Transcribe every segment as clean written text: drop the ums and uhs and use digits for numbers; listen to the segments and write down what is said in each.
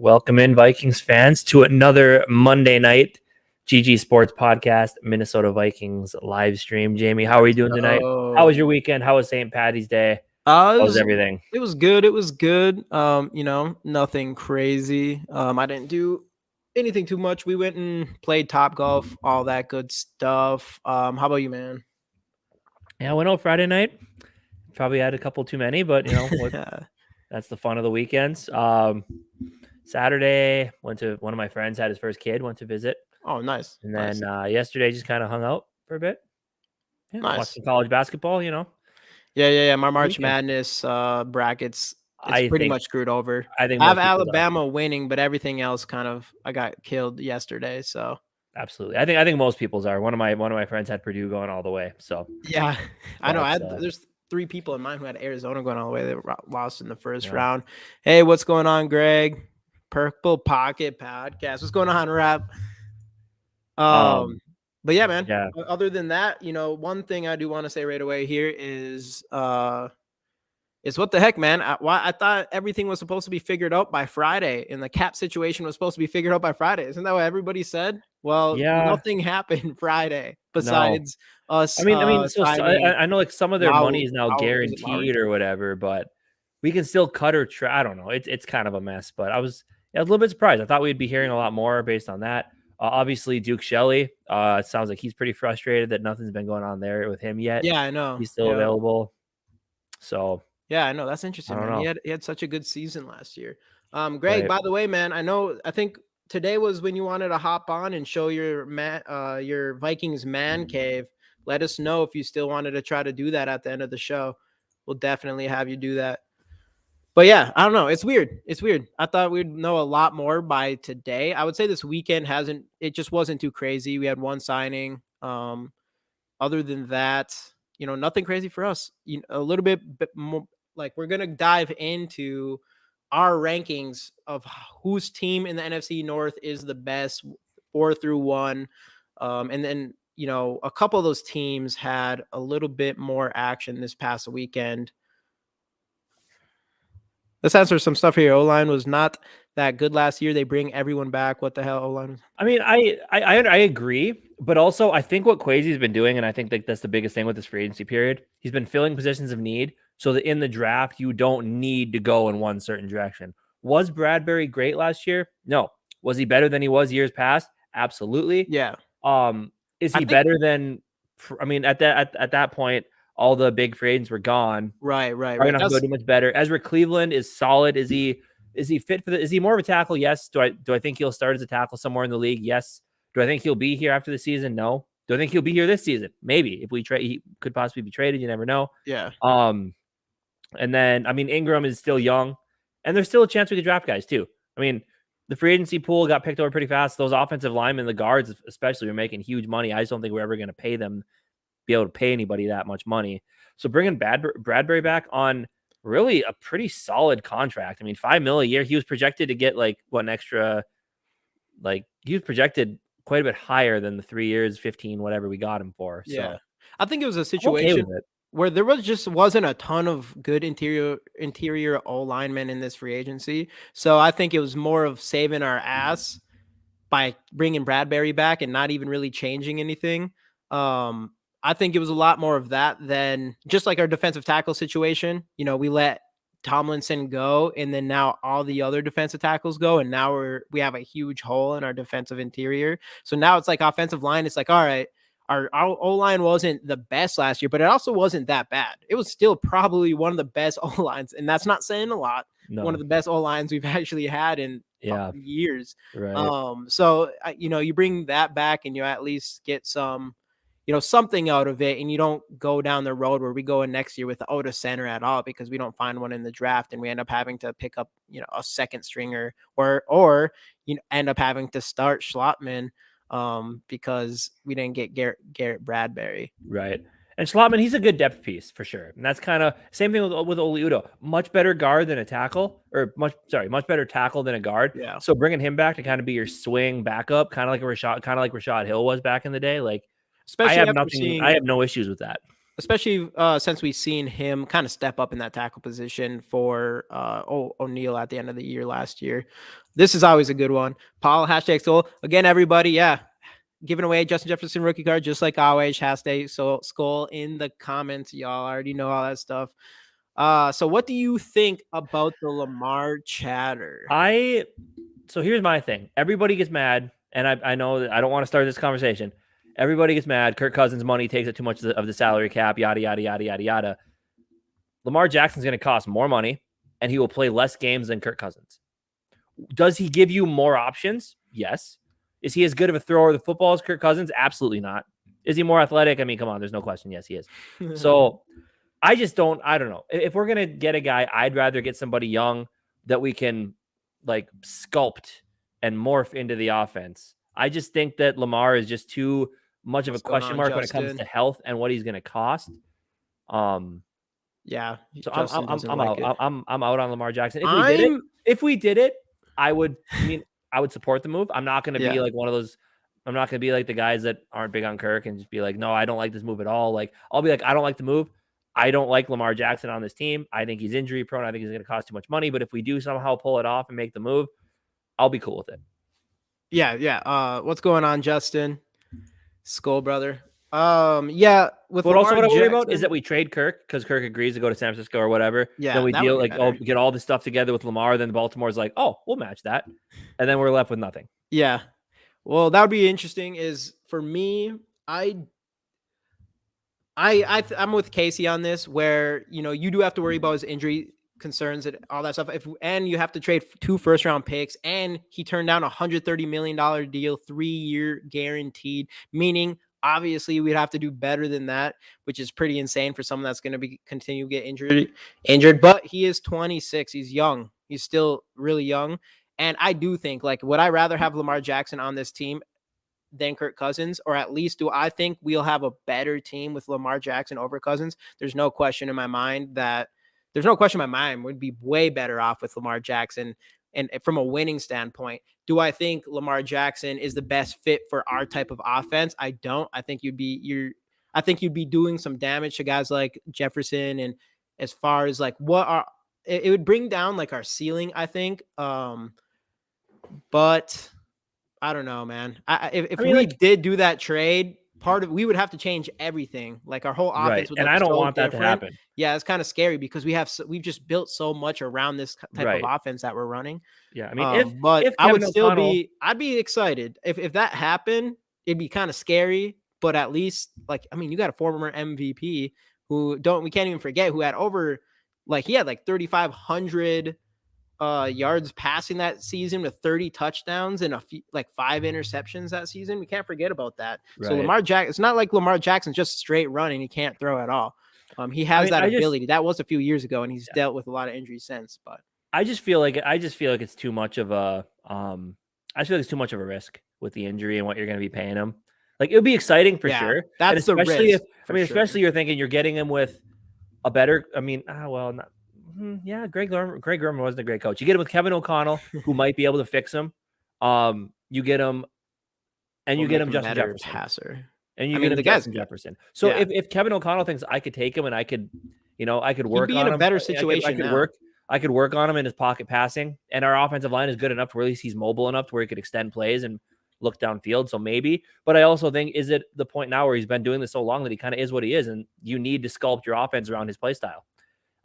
Welcome in, Vikings fans, to another Monday night GG Sports Podcast, Minnesota Vikings live stream. Jamie, how are you doing tonight? How was your weekend? How was St. Patty's Day? How was everything? It was good. It was good. Nothing crazy. I didn't do anything too much. We went and played Top Golf, all that good stuff. How about you, man? Yeah, I went out Friday night. Probably had a couple too many, but that's the fun of the weekends. Saturday, went to one of my friends, had his first kid, went to visit. Oh, nice. And then yesterday, just kind of hung out for a bit. Yeah, nice. Watched some college basketball, Yeah. My March Madness brackets, it's pretty much screwed over. I have Alabama winning, but everything else I got killed yesterday. So absolutely, I think most people's are. One of my friends had Purdue going all the way. So yeah, I know. There's 3 people in mine who had Arizona going all the way. They lost in the first round. Hey, what's going on, Greg? Purple Pocket Podcast. What's going on, Rap? But yeah, man. Yeah. Other than that, one thing I do want to say right away here is what the heck, man? I thought everything was supposed to be figured out by Friday, and the cap situation was supposed to be figured out by Friday. Isn't that what everybody said? Well, nothing happened Friday besides us. I know like some of their money is now guaranteed or whatever, but we can still cut or try. I don't know. It's kind of a mess, but I was a little bit surprised. I thought we'd be hearing a lot more based on that. Obviously, Duke Shelley. It sounds like he's pretty frustrated that nothing's been going on there with him yet. Yeah, I know. He's still available. So yeah, I know. That's interesting, man. He had such a good season last year. Greg, by the way, man, I think today was when you wanted to hop on and show your Vikings man cave. Let us know if you still wanted to try to do that at the end of the show. We'll definitely have you do that. But yeah, I don't know. It's weird. I thought we'd know a lot more by today. I would say this weekend it just wasn't too crazy. We had one signing. Other than that, nothing crazy for us. A little bit more, like we're going to dive into our rankings of whose team in the NFC North is the best 4 through 1. And then, a couple of those teams had a little bit more action this past weekend. Let's answer some stuff here. O-line was not that good last year. They bring everyone back. What the hell, O-line? I mean, I agree, but also I think what Kwesi's been doing, and I think that's the biggest thing with this free agency period, he's been filling positions of need so that in the draft, you don't need to go in one certain direction. Was Bradbury great last year? No. Was he better than he was years past? Absolutely. Yeah. Is he better than, I mean, at that point, all the big free agents were gone. Right. Are not go too much better. Ezra Cleveland is solid. Is he fit for is he more of a tackle? Yes. Do I think he'll start as a tackle somewhere in the league? Yes. Do I think he'll be here after the season? No. Do I think he'll be here this season? Maybe. If we trade, he could possibly be traded. You never know. Yeah. And then Ingram is still young, and there's still a chance we could draft guys too. I mean, the free agency pool got picked over pretty fast. Those offensive linemen, the guards especially, are making huge money. I just don't think we're ever going to be able to pay anybody that much money. So bringing Bradbury back on really a pretty solid contract. I mean, $5 million a year. He was projected to get he was projected quite a bit higher than the 3 years, 15, whatever we got him for. So yeah, I think it was a situation where there wasn't a ton of good interior O linemen in this free agency. So I think it was more of saving our ass by bringing Bradbury back and not even really changing anything. I think it was a lot more of that than just like our defensive tackle situation. We let Tomlinson go, and then now all the other defensive tackles go, and now we have a huge hole in our defensive interior. So now it's like offensive line. It's like, all right, our O-line wasn't the best last year, but it also wasn't that bad. It was still probably one of the best O-lines, and that's not saying a lot. No. One of the best O-lines we've actually had in years. Right. So you bring that back, and you at least get some, something out of it, and you don't go down the road where we go in next year without a center at all because we don't find one in the draft, and we end up having to pick up, a second stringer or end up having to start Schlottman because we didn't get Garrett Bradbury. Right. And Schlottman, he's a good depth piece for sure. And that's kind of same thing with Oli Udoh. Much better guard than a tackle, or much better tackle than a guard. Yeah. So bringing him back to kind of be your swing backup, kind of like Rashad Hill was back in the day, like. Especially I have no issues with that. especially since we've seen him kind of step up in that tackle position for O'Neal at the end of the year last year. This is always a good one. Paul, hashtag Soul. Again, everybody, giving away Justin Jefferson rookie card, just like always. Hashtag Skull in the comments. Y'all already know all that stuff. So what do you think about the Lamar chatter? So here's my thing. Everybody gets mad, and I know that I don't want to start this conversation. Everybody gets mad. Kirk Cousins' money takes up too much of the salary cap, yada, yada, yada, yada, yada. Lamar Jackson's going to cost more money, and he will play less games than Kirk Cousins. Does he give you more options? Yes. Is he as good of a thrower of the football as Kirk Cousins? Absolutely not. Is he more athletic? I mean, come on, there's no question. Yes, he is. So I don't know. If we're going to get a guy, I'd rather get somebody young that we can like sculpt and morph into the offense. I just think that Lamar is just too much of a question mark when it comes to health and what he's going to cost. Yeah. So I'm out. I'm out on Lamar Jackson. If we did it, I would support the move. I'm not going to be like one of those. I'm not going to be like the guys that aren't big on Kirk and just be like, no, I don't like this move at all. Like, I'll be like, I don't like the move. I don't like Lamar Jackson on this team. I think he's injury prone. I think he's going to cost too much money. But if we do somehow pull it off and make the move, I'll be cool with it. Yeah. What's going on, Justin? Skull brother. With what I worry about is that we trade Kirk because Kirk agrees to go to San Francisco or whatever. Yeah, then we deal get all the stuff together with Lamar. Then Baltimore's like, oh, we'll match that, and then we're left with nothing. Yeah, well, that would be interesting. Is for me, I'm with Casey on this, where you do have to worry about his injury concerns and all that stuff. And you have to trade 2 first-round picks, and he turned down $130 million deal, 3-year guaranteed, meaning obviously we'd have to do better than that, which is pretty insane for someone that's going to continue to get injured. But he is 26. He's young. He's still really young. And I do think, like, would I rather have Lamar Jackson on this team than Kirk Cousins? Or at least do I think we'll have a better team with Lamar Jackson over Cousins? There's no question in my mind would be way better off with Lamar Jackson. And from a winning standpoint, do I think Lamar Jackson is the best fit for our type of offense? I don't. I think you'd be doing some damage to guys like Jefferson. And as far as like it would bring down like our ceiling, I think. But I don't know, man. If we did do that trade, we would have to change everything. Like our whole offense would look and I don't want that to happen. Yeah, it's kind of scary because we've just built so much around this type of offense that we're running. Yeah, I mean, if I would still I'd be excited if that happened. It'd be kind of scary, but at least you got a former MVP we can't even forget, who had he had 3,500 yards passing that season with 30 touchdowns and a few 5 interceptions that season. We can't forget about that. Right. So it's not like Lamar Jackson's just straight running. He can't throw at all. He has that ability. That was a few years ago, and he's dealt with a lot of injuries since. But I just feel like it's too much of a it's too much of a risk with the injury and what you're going to be paying him. Like, it would be exciting for sure. That's the risk. Especially you're thinking you're getting him with a better. Greg Gurman wasn't a great coach. You get him with Kevin O'Connell, who might be able to fix him. You get him, and you get him Justin Jefferson. Passer. And you get him Justin Jefferson. So if Kevin O'Connell thinks I could take him and I could work on him. He'd be in a better situation. I could work on him in his pocket passing, and our offensive line is good enough to where at least he's mobile enough to where he could extend plays and look downfield. So maybe, but I also think, is it the point now where he's been doing this so long that he kind of is what he is, and you need to sculpt your offense around his play style.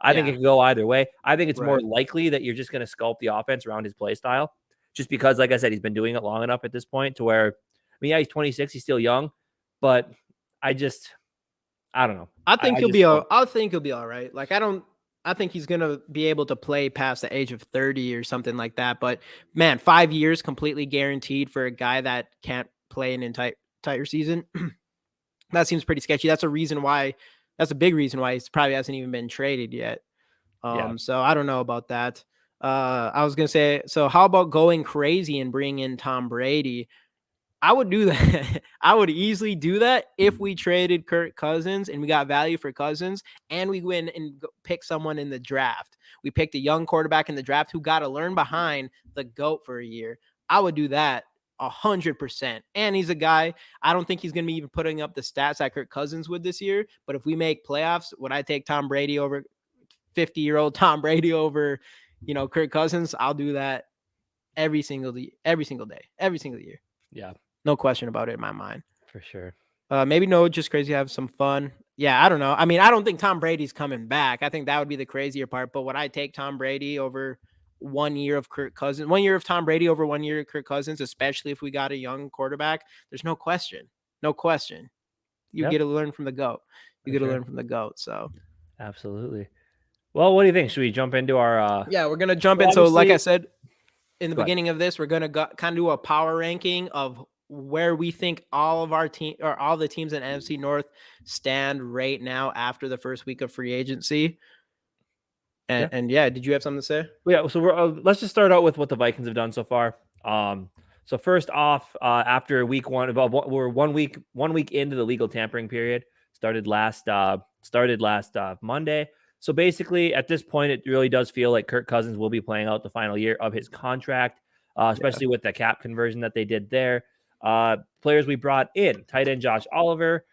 I think it can go either way. I think it's more likely that you're just going to sculpt the offense around his play style, just because, like I said, he's been doing it long enough at this point to where, he's 26, he's still young, but I don't know. I think he'll be all right. I think he's going to be able to play past the age of 30 or something like that. But man, 5 years completely guaranteed for a guy that can't play an entire season. That seems pretty sketchy. That's a big reason why he probably hasn't even been traded yet. So I don't know about that. I was going to say, so how about going crazy and bringing in Tom Brady? I would do that. I would easily do that if we traded Kirk Cousins and we got value for Cousins and we win and pick someone in the draft. We picked a young quarterback in the draft who got to learn behind the GOAT for a year. I would do that 100%. And he's a guy, I don't think he's going to be even putting up the stats that Kirk Cousins would this year. But if we make playoffs, would I take Tom Brady over 50-year-old Tom Brady over, Kirk Cousins? I'll do that every single day, every single year. Yeah. No question about it in my mind. For sure. Maybe just crazy, have some fun. Yeah, I don't know. I mean, I don't think Tom Brady's coming back. I think that would be the crazier part. But would I take Tom Brady over 1 year of Kirk Cousins? 1 year of Tom Brady over 1 year of Kirk Cousins, especially if we got a young quarterback? There's no question. No question. You get to learn from the GOAT. You get to learn from the GOAT. So absolutely. Well, what do you think? Should we jump into our Yeah, we're gonna jump in. So like I said in the beginning of this, we're gonna kind of do a power ranking of where we think all of our team or all the teams in NFC North stand right now after the first week of free agency. And did you have something to say? Yeah, so let's just start out with what the Vikings have done so far. So first off, after week one, we're 1 week into the legal tampering period. Started last Monday. So basically, at this point, it really does feel like Kirk Cousins will be playing out the final year of his contract, especially with the cap conversion that they did there. Players we brought in: tight end Josh Oliver,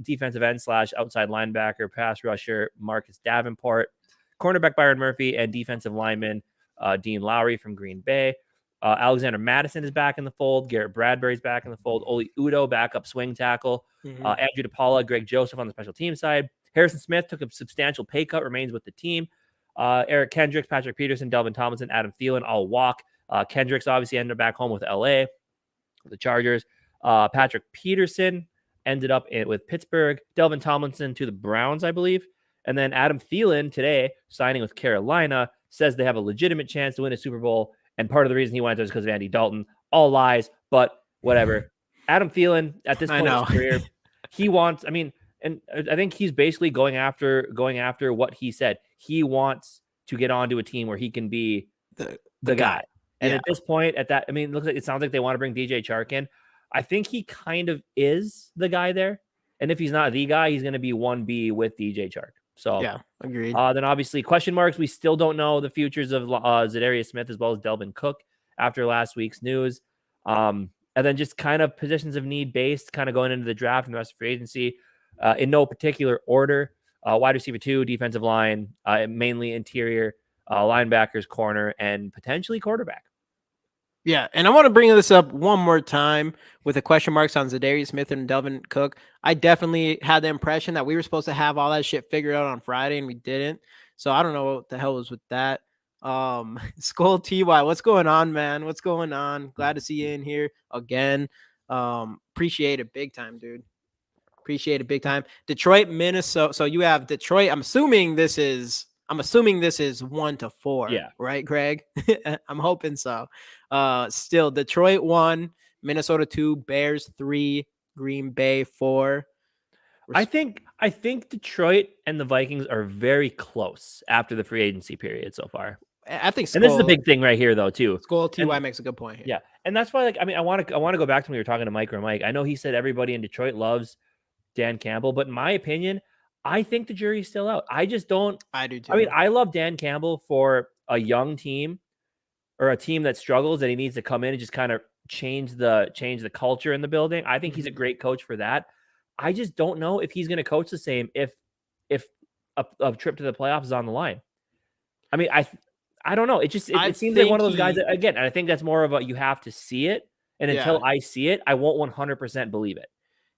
defensive end / outside linebacker, pass rusher Marcus Davenport, cornerback Byron Murphy, and defensive lineman Dean Lowry from Green Bay. Alexander Madison is back in the fold. Garrett Bradbury's back in the fold. Oli Udoh, backup swing tackle. Andrew DePaula, Greg Joseph on the special team side. Harrison Smith took a substantial pay cut, remains with the team. Eric Kendricks, Patrick Peterson, Delvin Tomlinson, Adam Thielen all walk. Kendricks obviously ended up back home with LA, the Chargers. Patrick Peterson ended up with Pittsburgh. Delvin Tomlinson to the Browns, I believe. And then Adam Thielen today, signing with Carolina, says they have a legitimate chance to win a Super Bowl. And part of the reason he went there is because of Andy Dalton. All lies, but whatever. Adam Thielen, at this point in his career, he wants, and I think he's basically going after what he said. He wants to get onto a team where he can be the guy. And at this point, it sounds like they want to bring DJ Chark in. I think he kind of is the guy there. And if he's not the guy, he's going to be 1B with DJ Chark. So yeah, agreed. Then obviously question marks. We still don't know the futures of Zadarius Smith as well as Delvin Cook after last week's news. And then just kind of positions of need based, kind of going into the draft and the rest of free agency in no particular order. Wide receiver 2, defensive line, mainly interior, linebackers, corner, and potentially quarterback. Yeah, and I want to bring this up one more time with the question marks on Zadarius Smith and Delvin Cook. I definitely had the impression that we were supposed to have all that shit figured out on Friday, and we didn't. So I don't know what the hell was with that. Skull TY, what's going on, man? What's going on? Glad to see you in here again. Appreciate it big time, dude. Appreciate it big time. Detroit, Minnesota. So you have Detroit. I'm assuming this is 1 to 4. Yeah. Right, Greg? I'm hoping so. Still Detroit 1, Minnesota 2, Bears 3, Green Bay 4. I think Detroit and the Vikings are very close after the free agency period so far. I think and this is the big thing right here, though, too. Skull TY makes a good point here. Yeah, and that's why, I want to go back to when we were talking to Mike. I know he said everybody in Detroit loves Dan Campbell, but in my opinion, I think the jury's still out. I just don't. I do too. I love Dan Campbell for a young team or a team that struggles that he needs to come in and just kind of change the culture in the building. I think he's a great coach for that. I just don't know if he's going to coach the same if a trip to the playoffs is on the line. I don't know. It seems like one of those guys that, again, I think that's more of a you have to see it. And until I see it, I won't 100% believe it.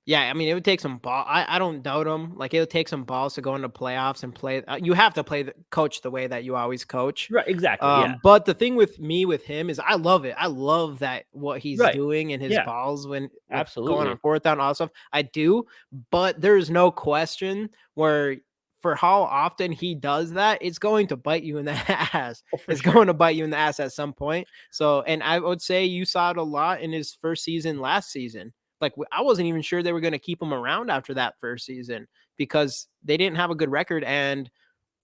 Yeah, it would take some ball. I don't doubt him. Like, it would take some balls to go into playoffs and play. You have to coach the way that you always coach. Right, exactly. But the thing with him is I love it. I love that what he's doing in his balls when absolutely going on 4th down, all stuff. I do, but there's no question for how often he does that, it's going to bite you in the ass. Going to bite you in the ass at some point. So, and I would say you saw it a lot in his first season last season. Like, I wasn't even sure they were going to keep him around after that first season because they didn't have a good record. And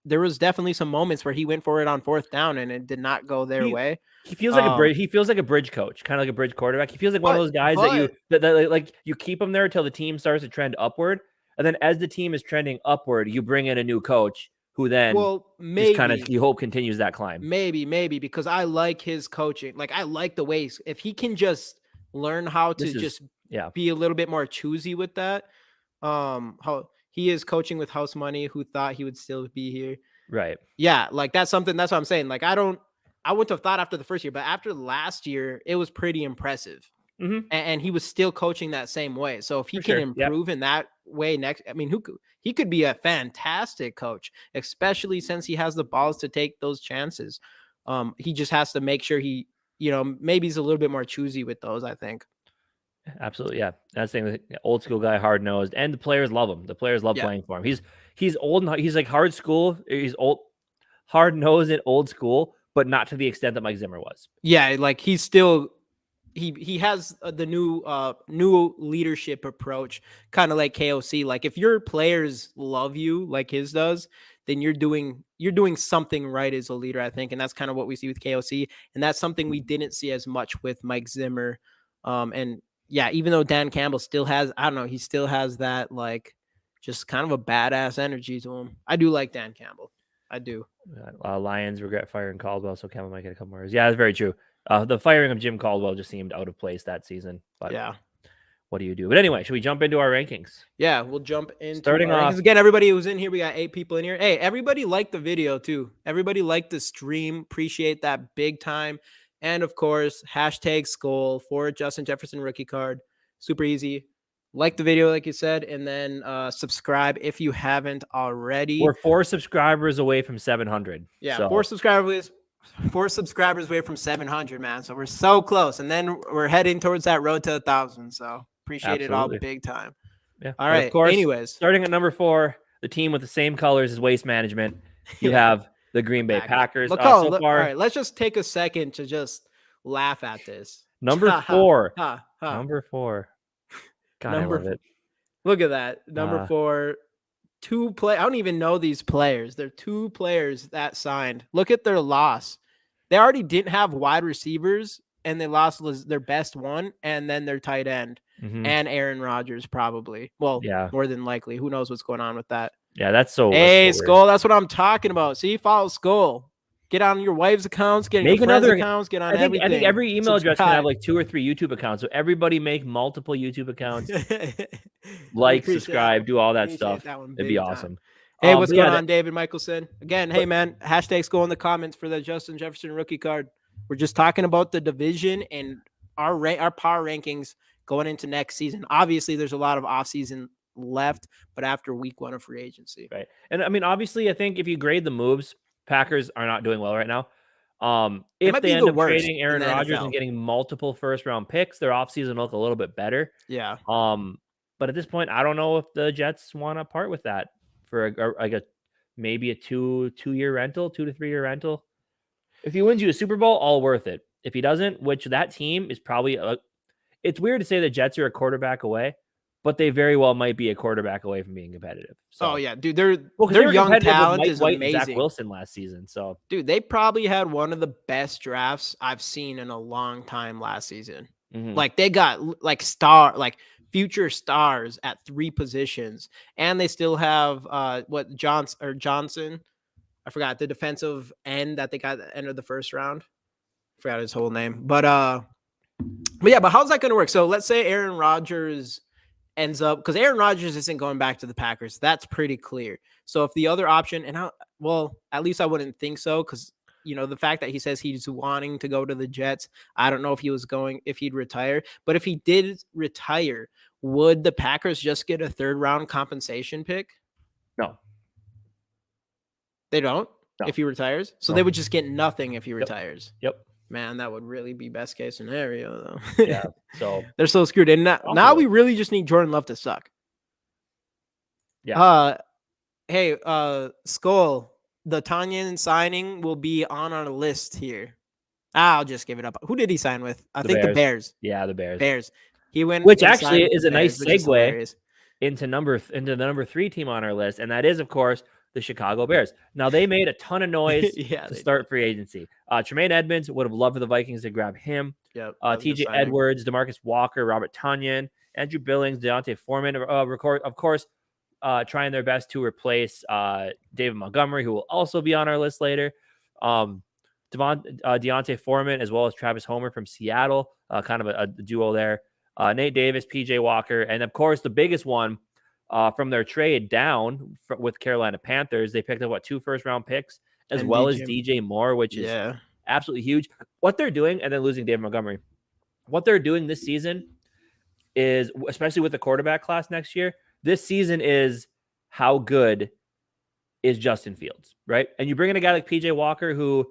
there was definitely some moments where he went for it on 4th down and it did not go their way. He feels like a bridge. He feels like a bridge coach, kind of like a bridge quarterback. He feels like one of those guys that you keep him there until the team starts to trend upward. And then as the team is trending upward, you bring in a new coach who then just kind of, you hope, continues that climb. Maybe, because I like his coaching. Like, I like the ways, if he can just learn how to be a little bit more choosy with that. How he is coaching with house money, who thought he would still be here. Right. Yeah, like that's what I'm saying. Like I wouldn't have thought after the first year, but after last year, it was pretty impressive. Mm-hmm. And he was still coaching that same way. So if he can improve in that way next, I mean, he could be a fantastic coach, especially since he has the balls to take those chances. He just has to make sure he, maybe he's a little bit more choosy with those, I think. Absolutely. Yeah. That's the thing. Old school guy, hard nosed, and the players love him. The players love playing for him. He's old and he's like hard school. He's old, hard nosed and old school, but not to the extent that Mike Zimmer was. Yeah. Like he's still, he has the new leadership approach, kind of like KOC. Like if your players love you like his does, then you're doing something right as a leader, I think. And that's kind of what we see with KOC. And that's something we didn't see as much with Mike Zimmer. And yeah, even though Dan Campbell still has, I don't know, he still has that like just kind of a badass energy to him. I do like Dan Campbell. I do. Lions regret firing Caldwell, so Campbell might get a couple more years. Yeah, that's very true. The firing of Jim Caldwell just seemed out of place that season. But yeah, what do you do? But anyway, should we jump into our rankings? Yeah, we'll jump into starting off. Rankings. Again, everybody who's in here, we got 8 people in here. Hey, everybody liked the video too. Everybody liked the stream. Appreciate that big time. And of course, #Skull for Justin Jefferson Rookie Card. Super easy. Like the video, like you said, and then subscribe if you haven't already. We're 4 subscribers away from 700. Yeah, so 4 subscribers away from 700, man. So we're so close, and then we're heading towards that road to 1,000. So appreciate it all big time. Yeah. All right. Of course, anyways, starting at number 4, the team with the same colors as Waste Management. You have the Green Bay Packers. All right, let's just take a second to just laugh at this. Number 4. Number 4. God, I love it. Look at that. Number 4. 2 play. I don't even know these players. They're 2 players that signed. Look at their loss. They already didn't have wide receivers, and they lost their best one, and then their tight end and Aaron Rodgers probably. Well, more than likely. Who knows what's going on with that? Yeah, that's so. Hey, Skull, that's what I'm talking about. See, follow Skull. Get on your wife's accounts, get your friends' accounts, get on everything. I think every email address can have like 2 or 3 YouTube accounts. So everybody make multiple YouTube accounts. Like, subscribe, do all that stuff. It'd be awesome. Hey, what's going on, David Michelson? Again, hey, man, #Skull in the comments for the Justin Jefferson Rookie Card. We're just talking about the division and our power rankings going into next season. Obviously, there's a lot of offseason left, but after week 1 of free agency. Right. And I mean, obviously, I think if you grade the moves, Packers are not doing well right now. If they end up trading Aaron Rodgers and getting multiple first-round picks, their offseason will look a little bit better. Yeah. But at this point, I don't know if the Jets want to part with that for maybe a 2-year rental, 2 to 3 year rental. If he wins you a Super Bowl, all worth it. If he doesn't, which that team is probably it's weird to say the Jets are a quarterback away, but they very well might be a quarterback away from being competitive. So, yeah, dude, their young talent is amazing. Zach Wilson last season. So, dude, they probably had one of the best drafts I've seen in a long time last season. Like they got future stars at 3 positions, and they still have Johnson. I forgot the defensive end that they got at the end of the first round. I forgot his whole name, but how's that going to work? So let's say Aaron Rodgers ends up, because Aaron Rodgers isn't going back to the Packers. That's pretty clear. So if the other option, at least I wouldn't think so, because the fact that he says he's wanting to go to the Jets, I don't know if he'd retire. But if he did retire, would the Packers just get a 3rd-round compensation pick? No. They don't? No. If he retires? So they would just get nothing if he retires. Yep. Man, that would really be best case scenario, though. Yeah. So they're so screwed. And now we really just need Jordan Love to suck. Yeah. Hey, Skull, the Tanyan signing will be on our list here. I'll just give it up. Who did he sign with? I think the Bears. Yeah, the Bears. Bears. He went, which actually is a nice segue into the number 3 team on our list, and that is, of course, the Chicago Bears. Now, they made a ton of noise to start free agency. Tremaine Edmonds would have loved for the Vikings to grab him. Yep. TJ Edwards, DeMarcus Walker, Robert Tonyan, Andrew Billings, Deontay Foreman, of course, trying their best to replace David Montgomery, who will also be on our list later. Deontay Foreman, as well as Travis Homer from Seattle, kind of a duo there. Nate Davis, PJ Walker, and of course the biggest one from their trade down with Carolina Panthers, they picked up 2 first-round picks as well as DJ Moore, which is absolutely huge. What they're doing, and then losing David Montgomery, what they're doing this season is, especially with the quarterback class next year, this season is how good is Justin Fields, right? And you bring in a guy like PJ Walker, who,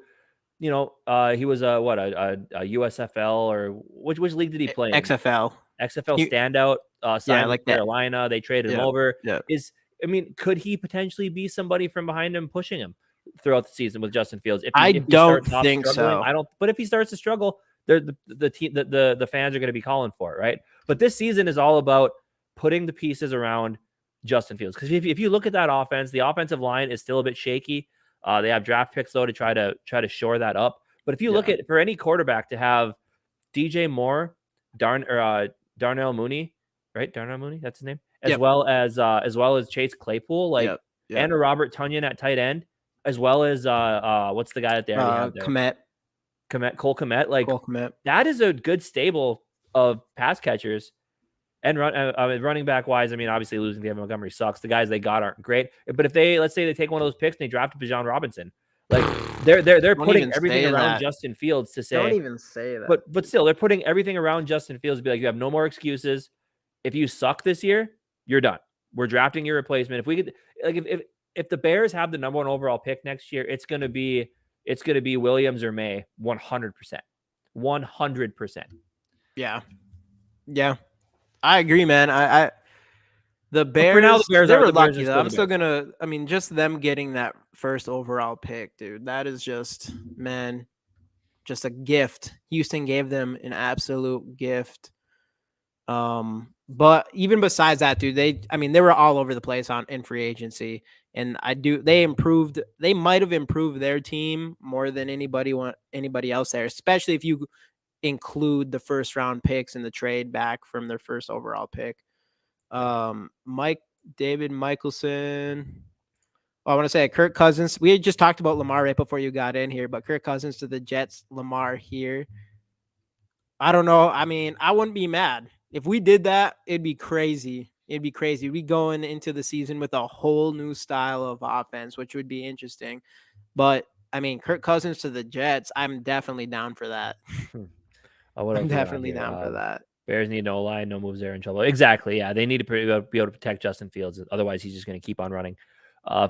he was a USFL, or which league did he play in? XFL standout. Signed with Carolina. They traded him over. Yeah. Could he potentially be somebody from behind him pushing him throughout the season with Justin Fields? I don't think so. I don't. But if he starts to struggle, the fans are going to be calling for it, right? But this season is all about putting the pieces around Justin Fields, because if you look at that offense, the offensive line is still a bit shaky. They have draft picks though to try to shore that up. But if you look at, for any quarterback to have DJ Moore, Darnell Mooney, right? Darnell Mooney, that's his name, as well as Chase Claypool, and a Robert Tonyan at tight end, as well as what's the guy that they already have there? Cole Kmet. That is a good stable of pass catchers. And running back wise, obviously losing David Montgomery sucks. The guys they got aren't great. But if let's say they take one of those picks and they draft Bijan Robinson, they're putting everything around Justin Fields to say. Don't even say that. But still, they're putting everything around Justin Fields to be like, you have no more excuses. If you suck this year, you're done. We're drafting your replacement. If we could, if the Bears have the number 1 overall pick next year, it's gonna be Williams or May, 100%, 100%. Yeah. I agree, man. The Bears, for now, they were lucky though. I'm still gonna. Just them getting that first overall pick, dude. That is just a gift. Houston gave them an absolute gift. But even besides that, dude, they were all over the place in free agency, and they improved. They might have improved their team more than anybody else there, especially if you include the first round picks and the trade back from their first overall pick. David Michelson. I want to say Kirk Cousins. We had just talked about Lamar right before you got in here, but Kirk Cousins to the Jets, Lamar here. I don't know. I wouldn't be mad. If we did that, it'd be crazy. It'd be crazy. We'd be going into the season with a whole new style of offense, which would be interesting. But Kirk Cousins to the Jets, I'm definitely down for that. I'm definitely down for that. Bears need no line, no moves there in trouble. Exactly. Yeah, they need to be able to protect Justin Fields. Otherwise, he's just going to keep on running.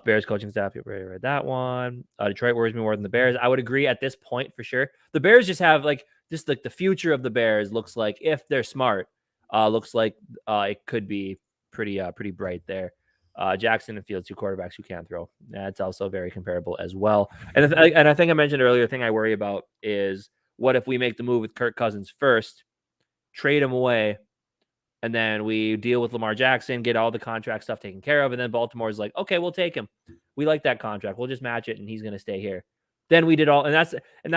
Bears coaching staff, you read that one. Detroit worries me more than the Bears. I would agree at this point for sure. The Bears just have the future of the Bears looks like, if they're smart, looks like it could be pretty bright there. Jackson and Fields, 2 quarterbacks who can throw. That's also very comparable as well. And I think I mentioned earlier, the thing I worry about is, what if we make the move with Kirk Cousins first, trade him away, and then we deal with Lamar Jackson, get all the contract stuff taken care of, and then Baltimore's like, okay, we'll take him. We like that contract. We'll just match it, and he's going to stay here. Then we did all, and that's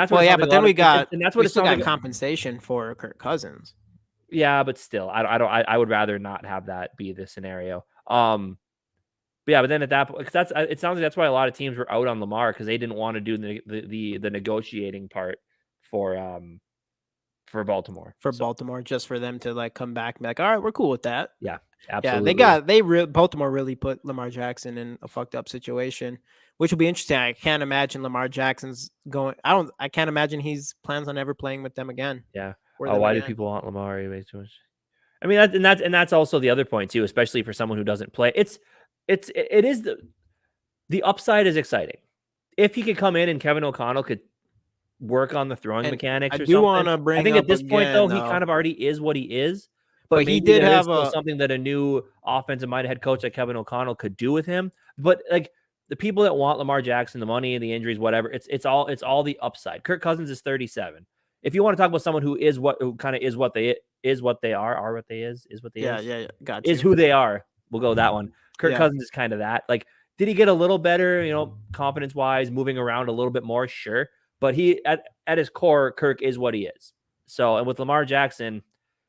well, yeah, but then we got compensation for Kirk Cousins. Yeah, but still, I would rather not have that be the scenario. But yeah, but then at that point, it sounds like that's why a lot of teams were out on Lamar, because they didn't want to do the negotiating part for Baltimore. Baltimore, just for them to come back and be like, all right, we're cool with that. Yeah, absolutely. Yeah, Baltimore really put Lamar Jackson in a fucked up situation, which will be interesting. I can't imagine Lamar Jackson's going. I can't imagine he's plans on ever playing with them again. Yeah. Why do people want Lamar? He makes too much. That's also the other point too, especially for someone who doesn't play. It is the upside is exciting. If he could come in and Kevin O'Connell could work on the throwing mechanics. I think at this point though, he kind of already is what he is. But he did have something that a new offensive minded head coach like Kevin O'Connell could do with him. But the people that want Lamar Jackson, the money and the injuries, whatever, it's all the upside. Kirk Cousins is 37. If you want to talk about someone who kind of is what they are what they is what they is. Yeah, gotcha. Is who they are. We'll go that one. Kirk Cousins is kind of that. Did he get a little better, confidence wise, moving around a little bit more? Sure. But he at his core, Kirk is what he is. So, and with Lamar Jackson,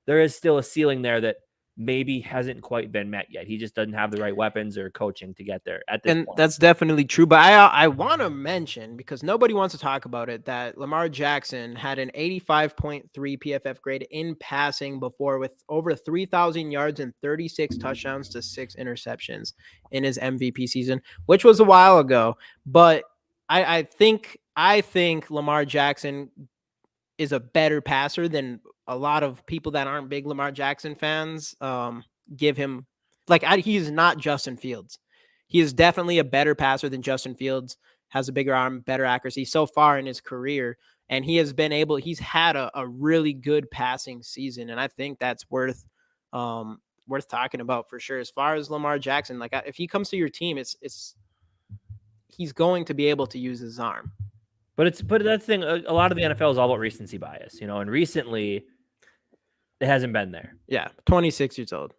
there is still a ceiling there that maybe hasn't quite been met yet. He just doesn't have the right weapons or coaching to get there at this point. That's definitely true. But I want to mention, because nobody wants to talk about it, that Lamar Jackson had an 85.3 PFF grade in passing before, with over 3,000 yards and 36 touchdowns to 6 interceptions in his MVP season, which was a while ago. But I think Lamar Jackson is a better passer than a lot of people that aren't big Lamar Jackson fans give him. He's not Justin Fields. He is definitely a better passer than Justin Fields, has a bigger arm, better accuracy so far in his career. And he's had a really good passing season. And I think that's worth talking about for sure. As far as Lamar Jackson, if he comes to your team, he's going to be able to use his arm. But that's the thing. A lot of the NFL is all about recency bias, and recently it hasn't been there. Yeah, 26 years old.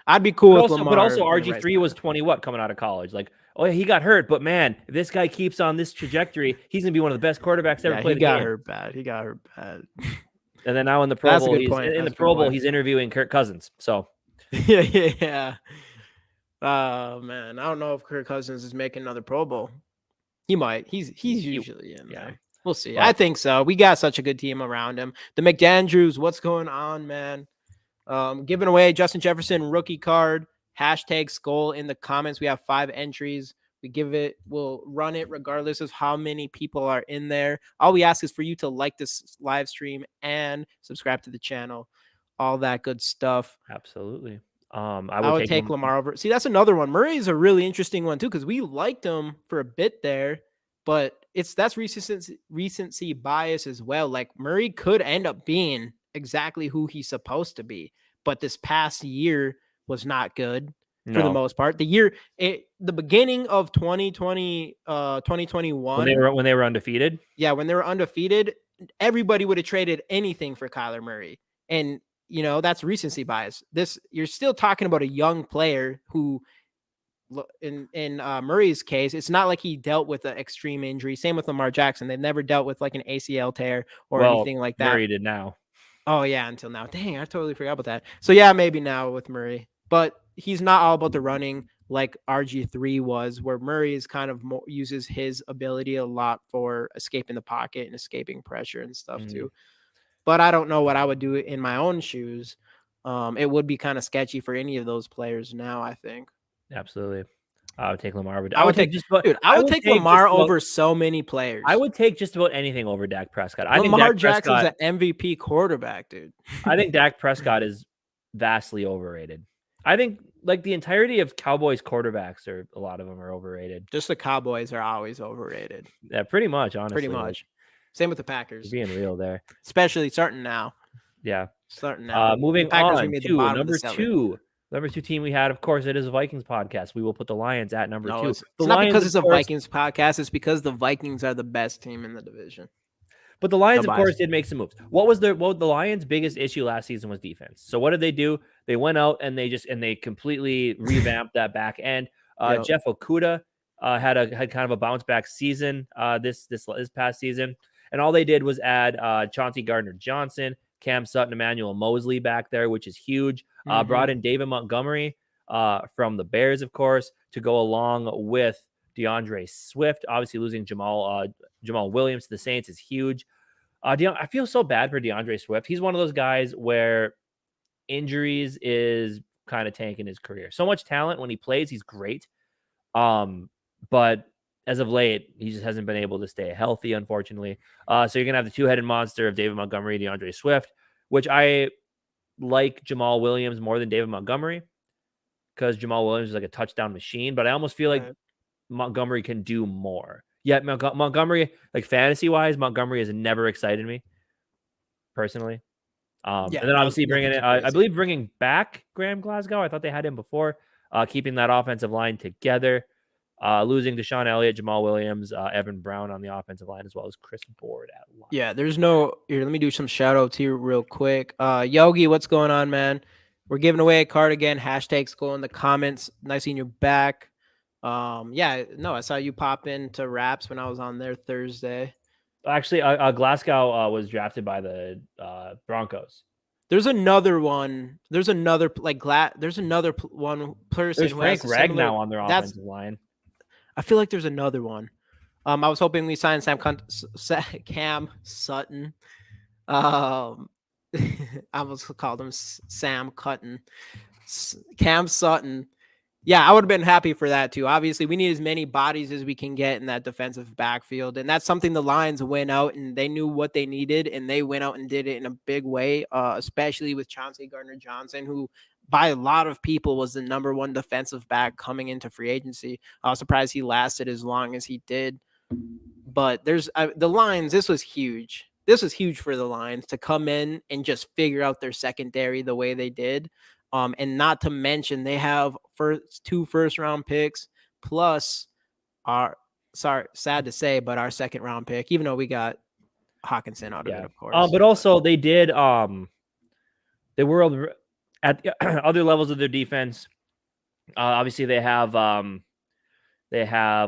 I'd be cool with Lamar. But also RG3 was 20 coming out of college. Oh yeah, he got hurt, but man, if this guy keeps on this trajectory, he's gonna be one of the best quarterbacks ever played. He got hurt bad. And then now in the Pro Bowl, he's interviewing Kirk Cousins. So yeah. Oh man, I don't know if Kirk Cousins is making another Pro Bowl. He might. He's usually in there. We'll see. But I think so. We got such a good team around him. The McDandrews, what's going on, man? Giving away Justin Jefferson Rookie Card. #Skull in the comments. We have 5 entries. We'll run it regardless of how many people are in there. All we ask is for you to like this live stream and subscribe to the channel. All that good stuff. Absolutely. I would take Lamar over. See, that's another one. Murray is a really interesting one too, because we liked him for a bit there, but that's recency bias as well. Like, Murray could end up being exactly who he's supposed to be, but this past year was not good for the most part. The beginning of 2020, 2021, when they were undefeated. Yeah, when they were undefeated, everybody would have traded anything for Kyler Murray, and that's recency bias. You're still talking about a young player who, in Murray's case, it's not like he dealt with an extreme injury. Same with Lamar Jackson. They've never dealt with an ACL tear or anything like that. Murray did now. Oh yeah, until now. Dang, I totally forgot about that. So yeah, maybe now with Murray, but he's not all about the running like RG3 was, where Murray is kind of uses his ability a lot for escaping the pocket and escaping pressure and stuff too. But I don't know what I would do in my own shoes. It would be kind of sketchy for any of those players now, I think. Absolutely. I would take Lamar. I would take Lamar over so many players. I would take just about anything over Dak Prescott. I think Lamar Jackson's an MVP quarterback, dude. I think Dak Prescott is vastly overrated. I think the entirety of Cowboys quarterbacks, a lot of them are overrated. Just the Cowboys are always overrated. Yeah, pretty much, honestly. Pretty much. Same with the Packers. Being real there. Especially starting now. Yeah. Starting now. Moving on to number 2. Number 2 team we had, of course, it is a Vikings podcast. We will put the Lions at number 2. It's not because it's a Vikings podcast. It's because the Vikings are the best team in the division. But the Lions, of course, did make some moves. What was the Lions' biggest issue last season was defense. So what did they do? They went out and they completely revamped that back end. Jeff Okudah had kind of a bounce back season this past season, and all they did was add Chauncey Gardner-Johnson, Cam Sutton, Emmanuel Mosley back there, which is huge. Brought in David Montgomery from the Bears, of course, to go along with DeAndre Swift. Obviously, losing Jamal Williams to the Saints is huge. I feel so bad for DeAndre Swift. He's one of those guys where injuries is kind of tanking his career. So much talent when he plays, he's great. But as of late, he just hasn't been able to stay healthy, unfortunately. So you're going to have the two-headed monster of David Montgomery, DeAndre Swift, which I like Jamal Williams more than David Montgomery because Jamal Williams is like a touchdown machine, but I almost feel like Montgomery can do more. Yet Montgomery, like fantasy-wise, Montgomery has never excited me personally. And then obviously bringing back Graham Glasgow. I thought they had him before, keeping that offensive line together. Losing Deshaun Elliott, Jamal Williams, Evan Brown on the offensive line, as well as Chris Board at line. Yeah, there's no here. Let me do some shout outs here real quick. Yogi, what's going on, man? We're giving away a card again. Hashtags go in the comments. Nice seeing you back. I saw you pop into Raps when I was on there Thursday. Actually, Glasgow was drafted by the Broncos. There's another one. There's another one person There's who Frank has a similar. Ragnow on their That's. offensive line. I feel like there's another one. I was hoping we signed Cam Sutton. I almost called him Sam Cutton. Cam Sutton. Yeah, I would have been happy for that too. Obviously, we need as many bodies as we can get in that defensive backfield. And that's something the Lions went out and they knew what they needed, and they went out and did it in a big way, especially with Chauncey Gardner-Johnson, who by a lot of people was the number one defensive back coming into free agency. I was surprised he lasted as long as he did. But there's the Lions. This was huge. This was huge for the Lions to come in and just figure out their secondary the way they did. And not to mention they have two first-round picks plus sad to say, but our second-round pick, even though we got Hawkinson out of it, of course. But also they did they were at the other levels of their defense. Obviously they have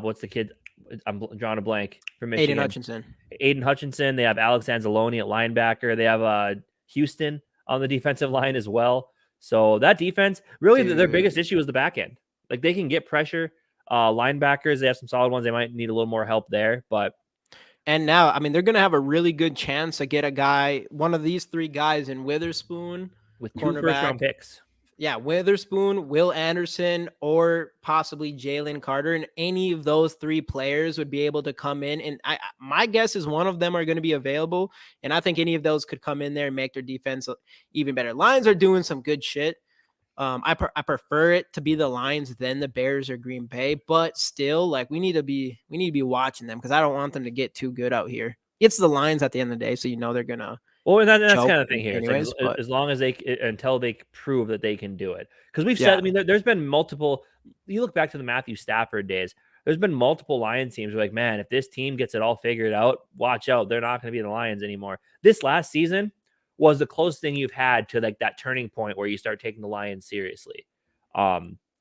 what's the kid? I'm drawing a blank from Michigan. Aiden Hutchinson. They have Alex Anzalone at linebacker. They have Houston on the defensive line as well. So that defense, really, their biggest issue is the back end. Like they can get pressure. Linebackers, they have some solid ones. They might need a little more help there, and now, I mean, they're going to have a really good chance to get a guy, one of these three guys in Witherspoon with 2 first-round picks. Yeah, Witherspoon, Will Anderson, or possibly Jalen Carter, and any of those three players would be able to come in. And my guess is one of them are going to be available, and I think any of those could come in there and make their defense even better. Lions are doing some good shit. I prefer it to be the Lions than the Bears or Green Bay, but still, like we need to be watching them because I don't want them to get too good out here. It's the Lions at the end of the day, so they're gonna. Well, and that's kind of the thing here. Anyways, like, as long as until they prove that they can do it, because we've said, I mean, there's been multiple. You look back to the Matthew Stafford days. There's been multiple Lions teams who are like, man, if this team gets it all figured out, watch out, they're not going to be the Lions anymore. This last season was the closest thing you've had to like that turning point where you start taking the Lions seriously,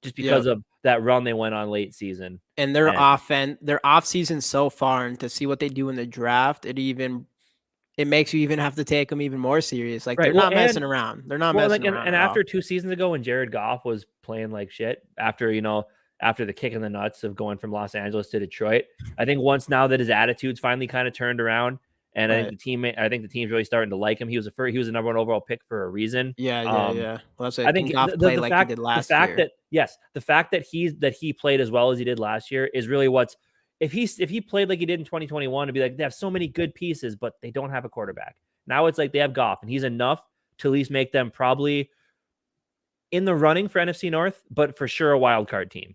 just because of that run they went on late season and their off season so far, and to see what they do in the draft, it makes you even have to take them even more serious. Like they're not messing around. They're not messing around. And after 2 seasons ago, when Jared Goff was playing like shit, after the kick in the nuts of going from Los Angeles to Detroit, I think once now that his attitude's finally kind of turned around, and I think the team's really starting to like him. He was the number 1 overall pick for a reason. Yeah. Well, that's I think Goff played like he did last year. The fact that he played as well as he did last year is really what's. If he played like he did in 2021, it'd be like they have so many good pieces, but they don't have a quarterback. Now it's like they have Goff, and he's enough to at least make them probably in the running for NFC North, but for sure a wild card team.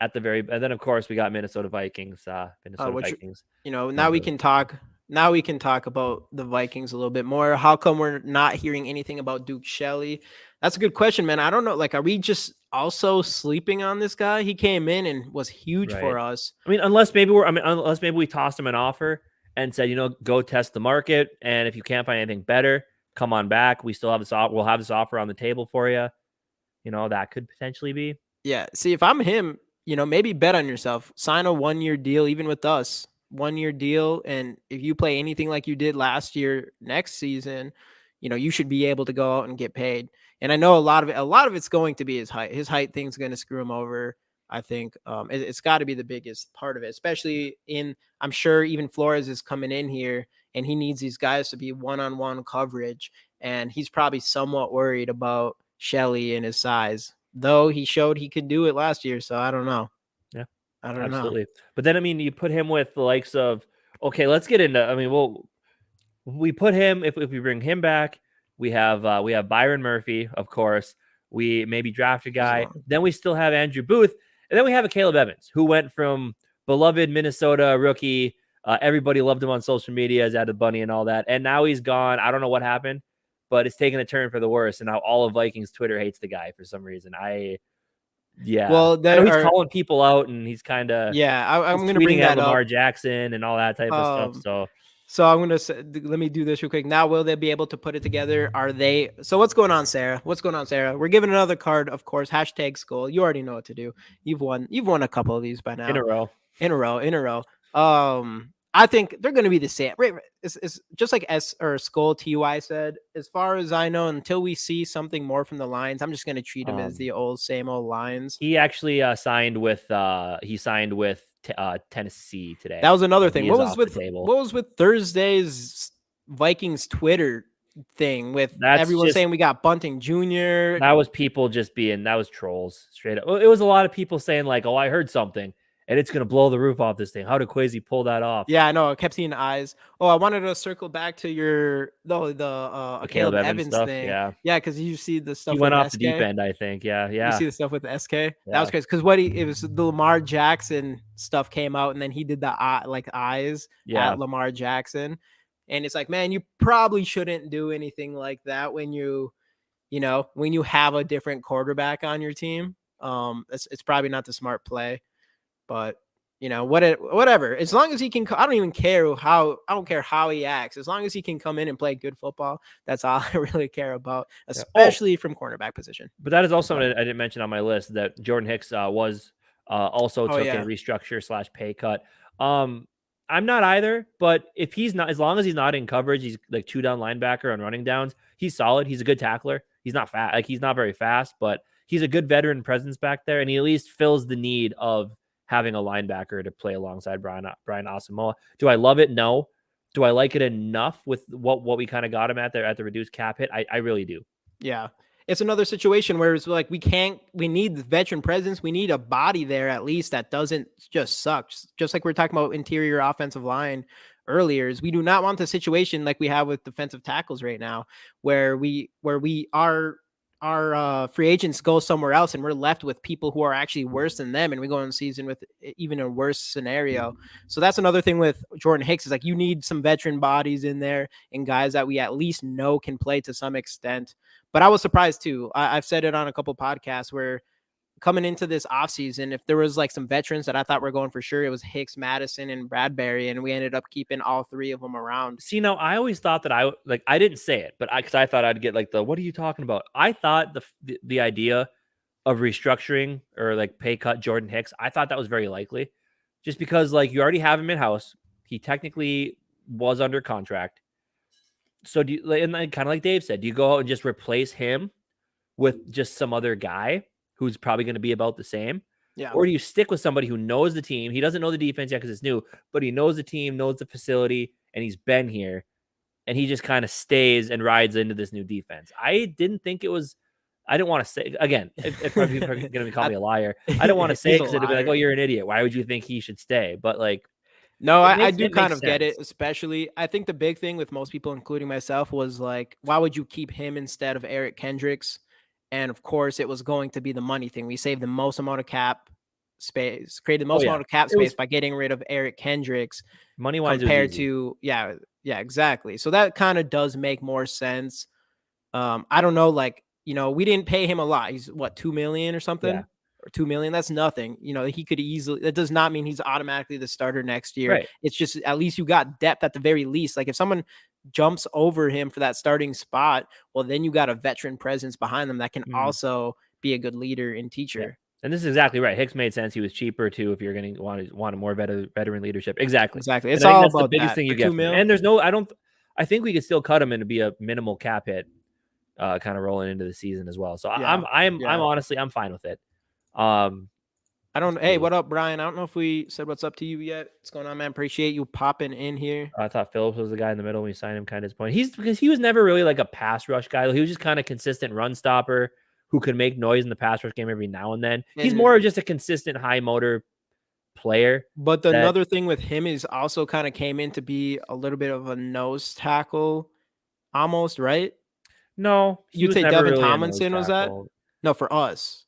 And then of course we got Minnesota Vikings. Vikings. Now we can talk. Now we can talk about the Vikings a little bit more. How come we're not hearing anything about Duke Shelley? That's a good question, man. I don't know. Like, are we just also sleeping on this guy? He came in and was huge for us. I mean, unless maybe we tossed him an offer and said, go test the market, and if you can't find anything better, come on back. We still have this offer. We'll have this offer on the table for you. That could potentially be. Yeah. See, if I'm him, maybe bet on yourself. Sign a 1-year deal, even with us. 1-year deal, and if you play anything like you did last year, next season, you should be able to go out and get paid. And I know a lot of it's going to be his height. His height thing's going to screw him over. I think it's got to be the biggest part of it, especially I'm sure even Flores is coming in here and he needs these guys to be one-on-one coverage. And he's probably somewhat worried about Shelley and his size, though he showed he could do it last year. So I don't know. Yeah, I don't absolutely. know. But then, I mean, you put him with the likes of, okay, let's get into, I mean, we put him, if we bring him back, we have Byron Murphy, of course. We maybe draft a guy. Then we still have Andrew Booth. And then we have a Caleb Evans, who went from beloved Minnesota rookie. Everybody loved him on social media as Added Bunny and all that. And now he's gone. I don't know what happened, but it's taken a turn for the worse. And now all of Vikings Twitter hates the guy for some reason. Well, he's calling people out, and he's kind of I'm going to bring that up. Lamar Jackson and all that type of stuff. So I'm going to say, let me do this real quick. Now, will they be able to put it together? Are they? So what's going on, Sarah? We're giving another card, of course. Hashtag Skull. You already know what to do. You've won a couple of these by now. In a row. I think they're going to be the same. It's just like Skull TY said. As far as I know, until we see something more from the Lions, I'm just going to treat them as the same old Lions. He actually signed with Tennessee today. That was another thing. What was with Thursday's Vikings Twitter thing with everyone saying we got Bunting Jr.? That was people that was trolls straight up. It was a lot of people saying like, "Oh, I heard something." And it's going to blow the roof off this thing. How did Kwesi pull that off? Yeah, I know. I kept seeing eyes. Oh, I wanted to circle back to your Caleb Evans stuff thing. Yeah, because you see the stuff. He went off the deep end, I think. Yeah. You see the stuff with the SK. Yeah. That was crazy because it was the Lamar Jackson stuff came out, and then he did the eyes at Lamar Jackson, and it's like, man, you probably shouldn't do anything like that when you have a different quarterback on your team. It's probably not the smart play. But whatever. As long as he can, I don't care how he acts. As long as he can come in and play good football, that's all I really care about, especially from cornerback position. But that is also something I didn't mention on my list, that Jordan Hicks was also took a restructure / pay cut. I'm not either, but if he's not, as long as he's not in coverage, he's like 2-down linebacker on running downs. He's solid. He's a good tackler. He's not fast. Like, he's not very fast, but he's a good veteran presence back there, and he at least fills the need of having a linebacker to play alongside Brian Asamoah. Do I love it? No. Do I like it enough with what we kind of got him at there at the reduced cap hit? I really do. Yeah. It's another situation where it's like, we need the veteran presence. We need a body there at least that doesn't just suck. Just like we're talking about interior offensive line earlier, is we do not want the situation like we have with defensive tackles right now, where our free agents go somewhere else and we're left with people who are actually worse than them, and we go in the season with even a worse scenario. So that's another thing with Jordan Hicks, is like, you need some veteran bodies in there and guys that we at least know can play to some extent. But I was surprised too. I've said it on a couple podcasts where coming into this offseason, if there was like some veterans that I thought were going for sure, it was Hicks, Madison, and Bradbury, and we ended up keeping all three of them around. See, no, I always thought that I didn't say it, but because I thought I'd get like what are you talking about? I thought the idea of restructuring or like pay cut Jordan Hicks, I thought that was very likely, just because like you already have him in house. He technically was under contract. So do you, and kind of like Dave said, do you go out and just replace him with just some other guy who's probably going to be about the same? Yeah. Or do you stick with somebody who knows the team? He doesn't know the defense yet because it's new, but he knows the team, knows the facility, and he's been here, and he just kind of stays and rides into this new defense. I didn't think it was. I didn't want to say, again, if people are going to call me a liar, I don't want to say it because it'd be like, oh, you're an idiot. Why would you think he should stay? But like, no, I do kind of get it. Especially, I think the big thing with most people, including myself, was like, why would you keep him instead of Eric Kendricks? And of course, it was going to be the money thing. We saved the most amount of cap space, created the most amount of cap space by getting rid of Eric Kendricks. Money-wise, compared to yeah, exactly. So that kind of does make more sense. I don't know, like, we didn't pay him a lot. He's what, $2 million or something? Yeah. Or $2 million. That's nothing. He could easily, that does not mean he's automatically the starter next year. Right. It's just, at least you got depth at the very least. Like, if someone jumps over him for that starting spot, well, then you got a veteran presence behind them that can also be a good leader and teacher. Yeah. And this is exactly right. Hicks made sense. He was cheaper too if you're going to want a more veteran leadership. Exactly. It's all about the biggest thing you get. And there's no, I think we could still cut him and be a minimal cap hit, kind of rolling into the season as well. So I'm honestly, I'm fine with it. Hey, what up, Brian? I don't know if we said what's up to you yet. What's going on, man? Appreciate you popping in here. I thought Phillips was the guy in the middle when you signed him, kind of disappointed. Because he was never really like a pass rush guy. He was just kind of consistent run stopper who could make noise in the pass rush game every now and then. He's more of just a consistent high motor player. But another thing with him is also kind of came in to be a little bit of a nose tackle almost, right? No. You'd say Devin Tomlinson was that? No, for us.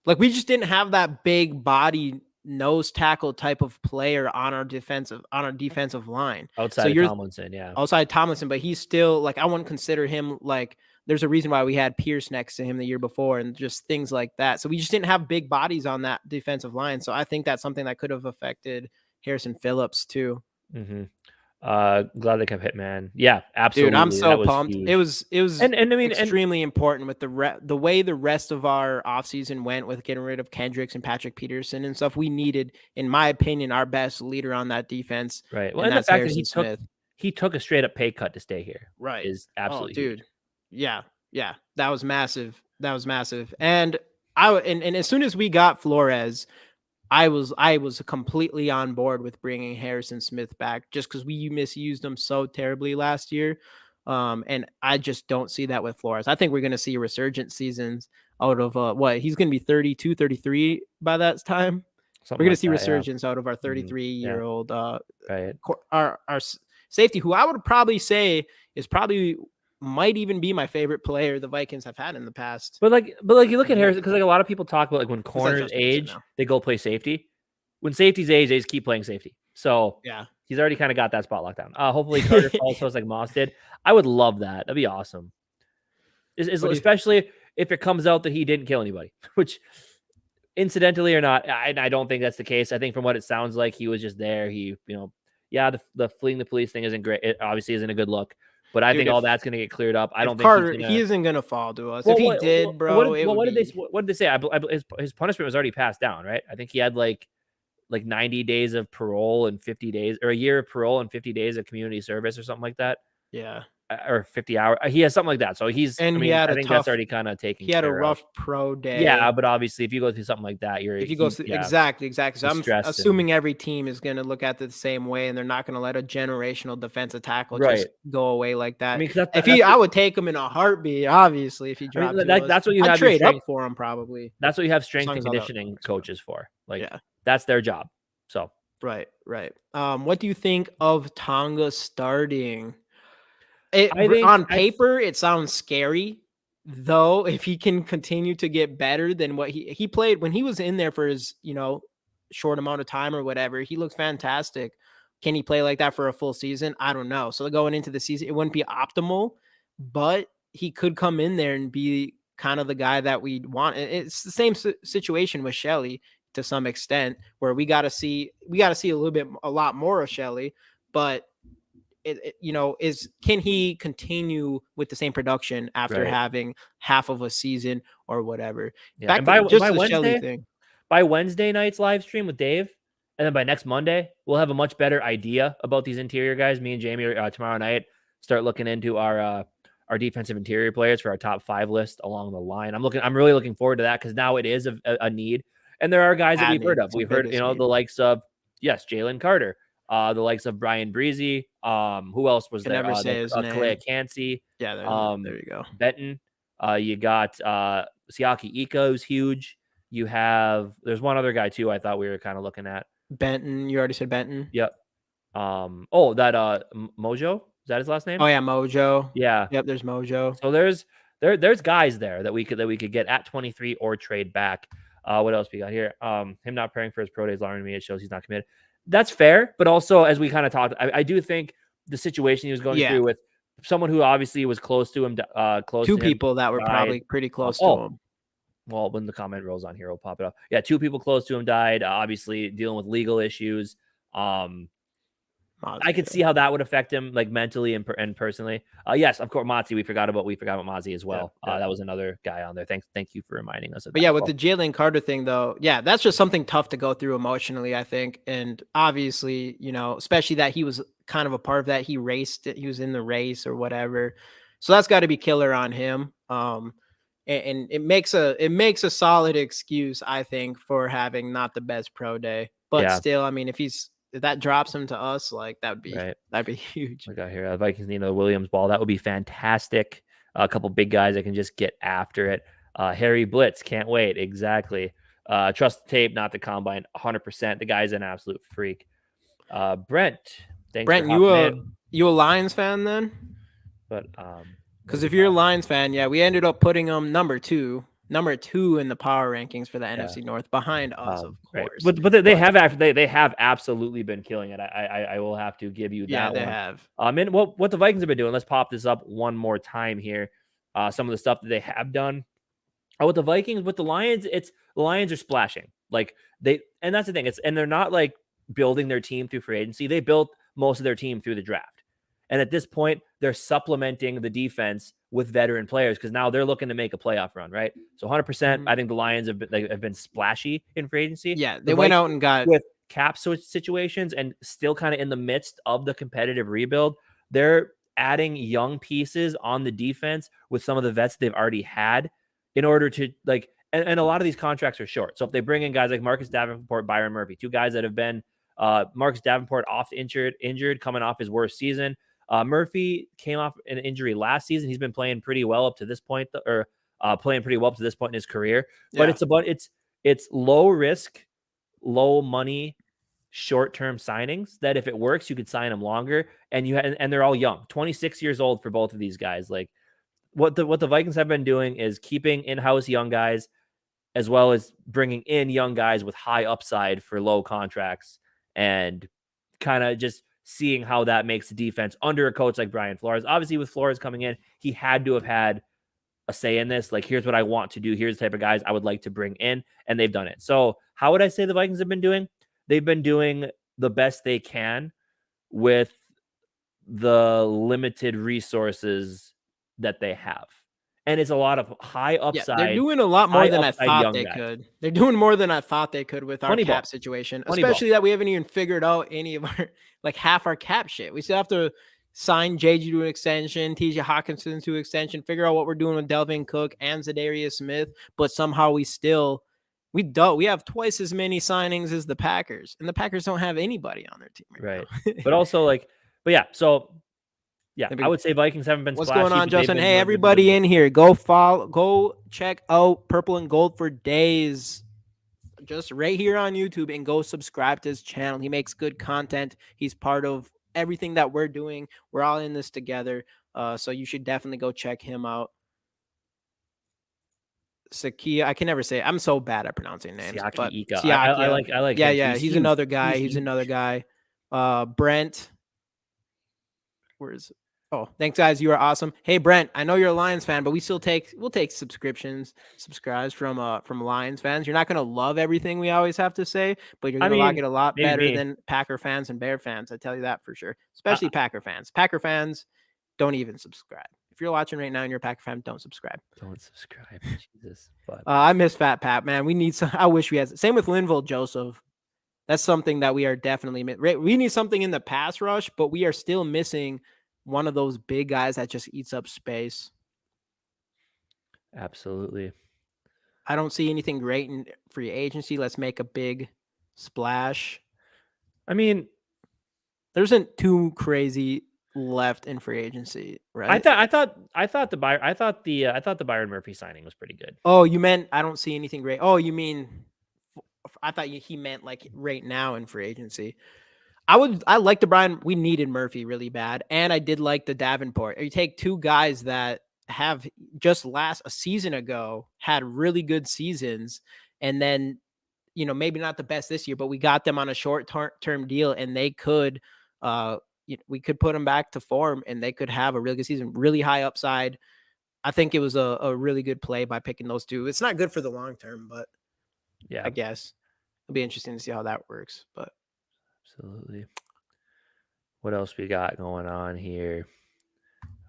Like, we just didn't have that big body nose tackle type of player on our defensive line. Outside of Tomlinson, yeah. Outside Tomlinson, but he's still, like, I wouldn't consider him, like, there's a reason why we had Pierce next to him the year before and just things like that. So we just didn't have big bodies on that defensive line. So I think that's something that could have affected Harrison Phillips too. Mm-hmm. Glad they kept Hitman. Yeah, absolutely. Dude, I'm so that was pumped. Huge. It was and I mean, extremely important with the way the rest of our offseason went with getting rid of Kendricks and Patrick Peterson and stuff. We needed, in my opinion, our best leader on that defense. Right. Well, and and the that's fact Harrison that Smith. he took a straight up pay cut to stay here. Right. Is absolutely dude. huge. Yeah. That was massive. And and as soon as we got Flores, I was completely on board with bringing Harrison Smith back just because we misused him so terribly last year. And I just don't see that with Flores. I think we're going to see resurgent seasons out of he's going to be 32, 33 by that time. We're going to see resurgence out of our 33-year-old right. Our safety, who I would probably say is might even be my favorite player the Vikings have had in the past. But you look at Harrison, because like a lot of people talk about like when corners age, they go play safety. When safeties age, they just keep playing safety. So yeah, he's already kind of got that spot locked down. Hopefully Carter falls like Moss did. I would love that. That'd be awesome. Especially if it comes out that he didn't kill anybody, which incidentally or not, I don't think that's the case. I think from what it sounds like, he was just there. He, the fleeing the police thing isn't great. It obviously isn't a good look. But I think all that's going to get cleared up. I don't think Carter, he isn't going to fall to us. If he did, bro, what did they say? His punishment was already passed down, right? I think he had like 90 days of parole and 50 days, or a year of parole and 50 days of community service or something like that. Yeah. Or 50 hours. He has something like that. So I think that's already kind of taken. He had a rough pro day. Yeah, but obviously, if you go through something like that, exactly. So I'm assuming every team is going to look at it the same way, and they're not going to let a generational defensive tackle just go away like that. I mean, I would take him in a heartbeat. Obviously, if he dropped, that's what you have. Trade up for him, probably. That's what you have strength and conditioning coaches for. That's their job. So right. What do you think of Tonga starting? On paper, it sounds scary, though. If he can continue to get better than what he played when he was in there for his short amount of time or whatever, he looks fantastic. Can he play like that for a full season? I don't know. So going into the season, it wouldn't be optimal, but he could come in there and be kind of the guy that we want. It's the same situation with Shelley to some extent, where we got to see a lot more of Shelley, but can he continue with the same production after having half of a season or whatever? Yeah. And by Wednesday night's live stream with Dave, and then by next Monday, we'll have a much better idea about these interior guys. Me and Jamie tomorrow night start looking into our defensive interior players for our top 5 list along the line. I'm really looking forward to that, because now it is a need, and there are guys that we've heard of. We've heard the likes of Jalen Carter. The likes of Brian Breezy. Who else was there? Never say his name. Kalea Cansey. Yeah, there you go. Benton. You got Siaki Iko's huge. There's one other guy too I thought we were kind of looking at. Benton. You already said Benton? Yep. Mojo? Is that his last name? Oh yeah, Mojo. Yeah. Yep, there's Mojo. So there's guys there that we could get at 23 or trade back. What else we got here? Him not preparing for his pro days alarming me. It shows he's not committed. That's fair, but also, as we kind of talked, I do think the situation he was going through with someone who obviously was close to him, two people that were probably pretty close to him. Well, when the comment rolls on here, we'll pop it up. Yeah, 2 people close to him died. Obviously, dealing with legal issues. I could see how that would affect him, like mentally and personally. Yes, of course, Mozzie. We forgot about Mozzie as well. That was another guy on there. Thank you for reminding us of that. But yeah, with the Jalen Carter thing, though, that's just something tough to go through emotionally, I think. And obviously, especially that he was kind of a part of that. He raced it. He was in the race or whatever. So that's got to be killer on him. And it makes a solid excuse, I think, for having not the best pro day. But still, I mean, if that drops him to us, like that'd be huge. We got here. The Vikings need another Williams ball. That would be fantastic. A couple big guys that can just get after it. Harry Blitz, can't wait. Exactly. Trust the tape, not the combine. 100%. The guy's an absolute freak. Brent, you a Lions fan then? But because if you're a Lions fan, we ended up putting them number two in the power rankings for the NFC North, behind us, of course. Right. But they have absolutely been killing it. I will have to give you that. Yeah, they have. And what the Vikings have been doing. Let's pop this up one more time here. Some of the stuff that they have done. With the Vikings, with the Lions, the Lions are splashing. And that's the thing. And they're not like building their team through free agency. They built most of their team through the draft. And at this point, they're supplementing the defense with veteran players because now they're looking to make a playoff run, right? So 100%, I think the Lions have been splashy in free agency. Yeah, they went out and got with cap situations and still kind of in the midst of the competitive rebuild. They're adding young pieces on the defense with some of the vets they've already had in order to like, and a lot of these contracts are short. So if they bring in guys like Marcus Davenport, Byron Murphy, two guys that have been Marcus Davenport oft injured coming off his worst season. Murphy came off an injury last season. He's been playing pretty well up to this point, playing pretty well up to this point in his career. But it's low risk, low money, short-term signings that if it works, you could sign them longer. And they're all young, 26 years old for both of these guys. Like what the Vikings have been doing is keeping in-house young guys as well as bringing in young guys with high upside for low contracts and kind of just seeing how that makes the defense under a coach like Brian Flores. Obviously, with Flores coming in, he had to have had a say in this. Like, here's what I want to do. Here's the type of guys I would like to bring in, and they've done it. So how would I say the Vikings have been doing? They've been doing the best they can with the limited resources that they have. And it's a lot of high upside. Yeah, they're doing a lot more than I thought they could. They're doing more than I thought they could with our cap situation, especially that we haven't even figured out any of our, like half our cap shit. We still have to sign JG to an extension, TJ Hawkinson to extension, figure out what we're doing with Delvin Cook and Zadarius Smith. But somehow we have twice as many signings as the Packers, and the Packers don't have anybody on their team right now. But also I would say Vikings haven't been. What's going on, Justin? Hey, everybody in here, go check out Purple and Gold for Days, just right here on YouTube, and go subscribe to his channel. He makes good content. He's part of everything that we're doing. We're all in this together, so you should definitely go check him out. Sakia, I can never say it. I'm so bad at pronouncing names. Siaki, I like. Yeah, he's another guy. He's another guy. Brent, where is it? Oh, thanks, guys. You are awesome. Hey, Brent, I know you're a Lions fan, but we'll take subscribes from Lions fans. You're not gonna love everything we always have to say, but you're gonna like it a lot better than Packer fans and Bear fans. I tell you that for sure. Especially Packer fans. Packer fans don't even subscribe. If you're watching right now and you're a Packer fan, don't subscribe. Don't subscribe. Jesus. But I miss Fat Pat, man. We need some. I wish we had. Same with Linville Joseph. That's something that we are definitely. We need something in the pass rush, but we are still missing one of those big guys that just eats up space. Absolutely. I don't see anything great in free agency. Let's make a big splash. I mean, there isn't too crazy left in free agency, right? I thought the Byron Murphy signing was pretty good. Oh, you meant I don't see anything great. Oh, you mean I thought he meant like right now in free agency. I like the Brian. We needed Murphy really bad, and I did like the Davenport. You take two guys that have just a season ago had really good seasons, and then maybe not the best this year, but we got them on a short-term deal, and they could we could put them back to form, and they could have a really good season, really high upside. I think it was a really good play by picking those two. It's not good for the long term, but yeah, I guess it'll be interesting to see how that works, but. Absolutely. What else we got going on here?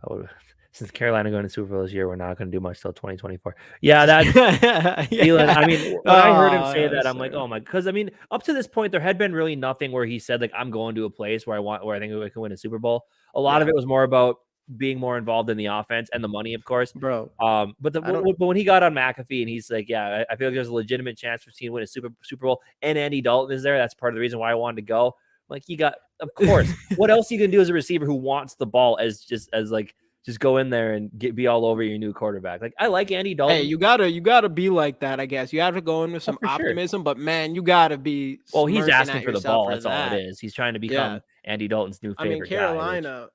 Oh, since Carolina going to Super Bowl this year, we're not going to do much till 2024. Yeah, that feeling. I mean, when I heard him say that, I'm like, oh my, because I mean, up to this point, there had been really nothing where he said like, I'm going to a place where I think we can win a Super Bowl. A lot of it was more about being more involved in the offense and the money, of course, bro. But when he got on McAfee and he's like, yeah, I feel like there's a legitimate chance for team to win a Super Bowl, and Andy Dalton is there. That's part of the reason why I wanted to go. Like, of course, what else you can do as a receiver who wants the ball just go in there and be all over your new quarterback. Like, I like Andy Dalton. Hey, you gotta be like that, I guess. You have to go in with some optimism, sure. But man, you gotta be. Well, he's asking for the ball. That's all it is. He's trying to become Andy Dalton's new favorite. I mean, Carolina.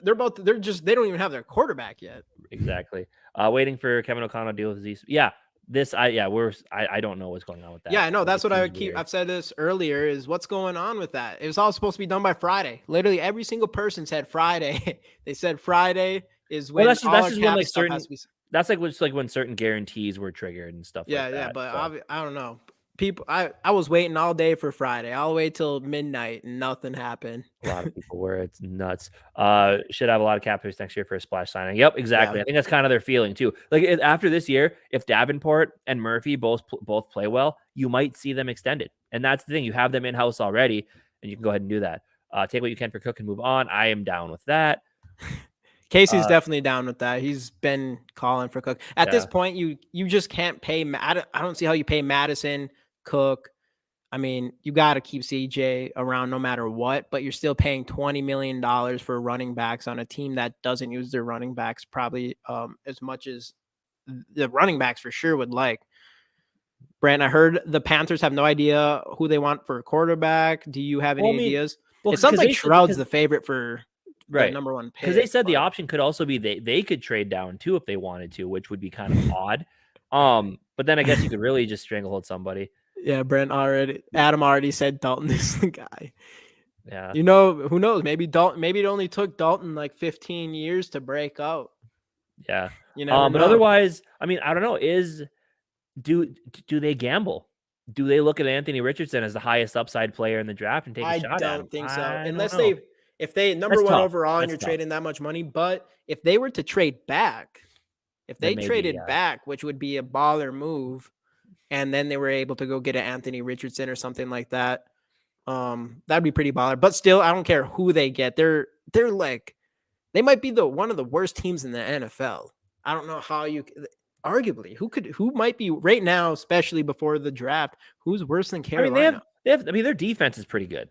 They don't even have their quarterback yet. Exactly. Waiting for Kevin O'Connell to deal with disease. Yeah. I don't know what's going on with that. Yeah, I know. That's what I've said this earlier is what's going on with that. It was all supposed to be done by Friday. Literally every single person said Friday. They said Friday is when that's when like certain, that's like when certain guarantees were triggered and stuff. Yeah, like that, but I don't know. people, I was waiting all day for Friday. I'll wait till midnight and nothing happened. A lot of people were. It's nuts. Should have a lot of cap space next year for a splash signing. Yep, exactly. Yeah. I think that's kind of their feeling too. Like after this year, if Davenport and Murphy both play well, you might see them extended. And that's the thing. You have them in house already, and you can go ahead and do that. Take what you can for Cook and move on. I am down with that. Casey's definitely down with that. He's been calling for Cook. At this point, you just can't pay. I don't see how you pay Madison, Cook. I mean, you got to keep CJ around no matter what, but you're still paying $20 million for running backs on a team that doesn't use their running backs probably as much as the running backs for sure would like. Brent, I heard the Panthers have no idea who they want for a quarterback. Do you have any ideas? It sounds like Stroud's the favorite for the number one pick. Because they said the option could also be they could trade down too if they wanted to, which would be kind of odd. But then I guess you could really just stranglehold somebody. Yeah, Adam already said Dalton is the guy. Yeah. You know, who knows? Maybe it only took Dalton like 15 years to break out. Yeah. You know, but otherwise, I mean, I don't know. Do they gamble? Do they look at Anthony Richardson as the highest upside player in the draft and take a shot at him? I don't think so. Unless if they number one overall and you're trading that much money, but if they were to trade back, back, which would be a baller move, and then they were able to go get an Anthony Richardson or something like that, that'd be pretty baller. But still, I don't care who they get. They're like, they might be one of the worst teams in the NFL. I don't know how you arguably who might be right now, especially before the draft, who's worse than Carolina. I mean, their defense is pretty good.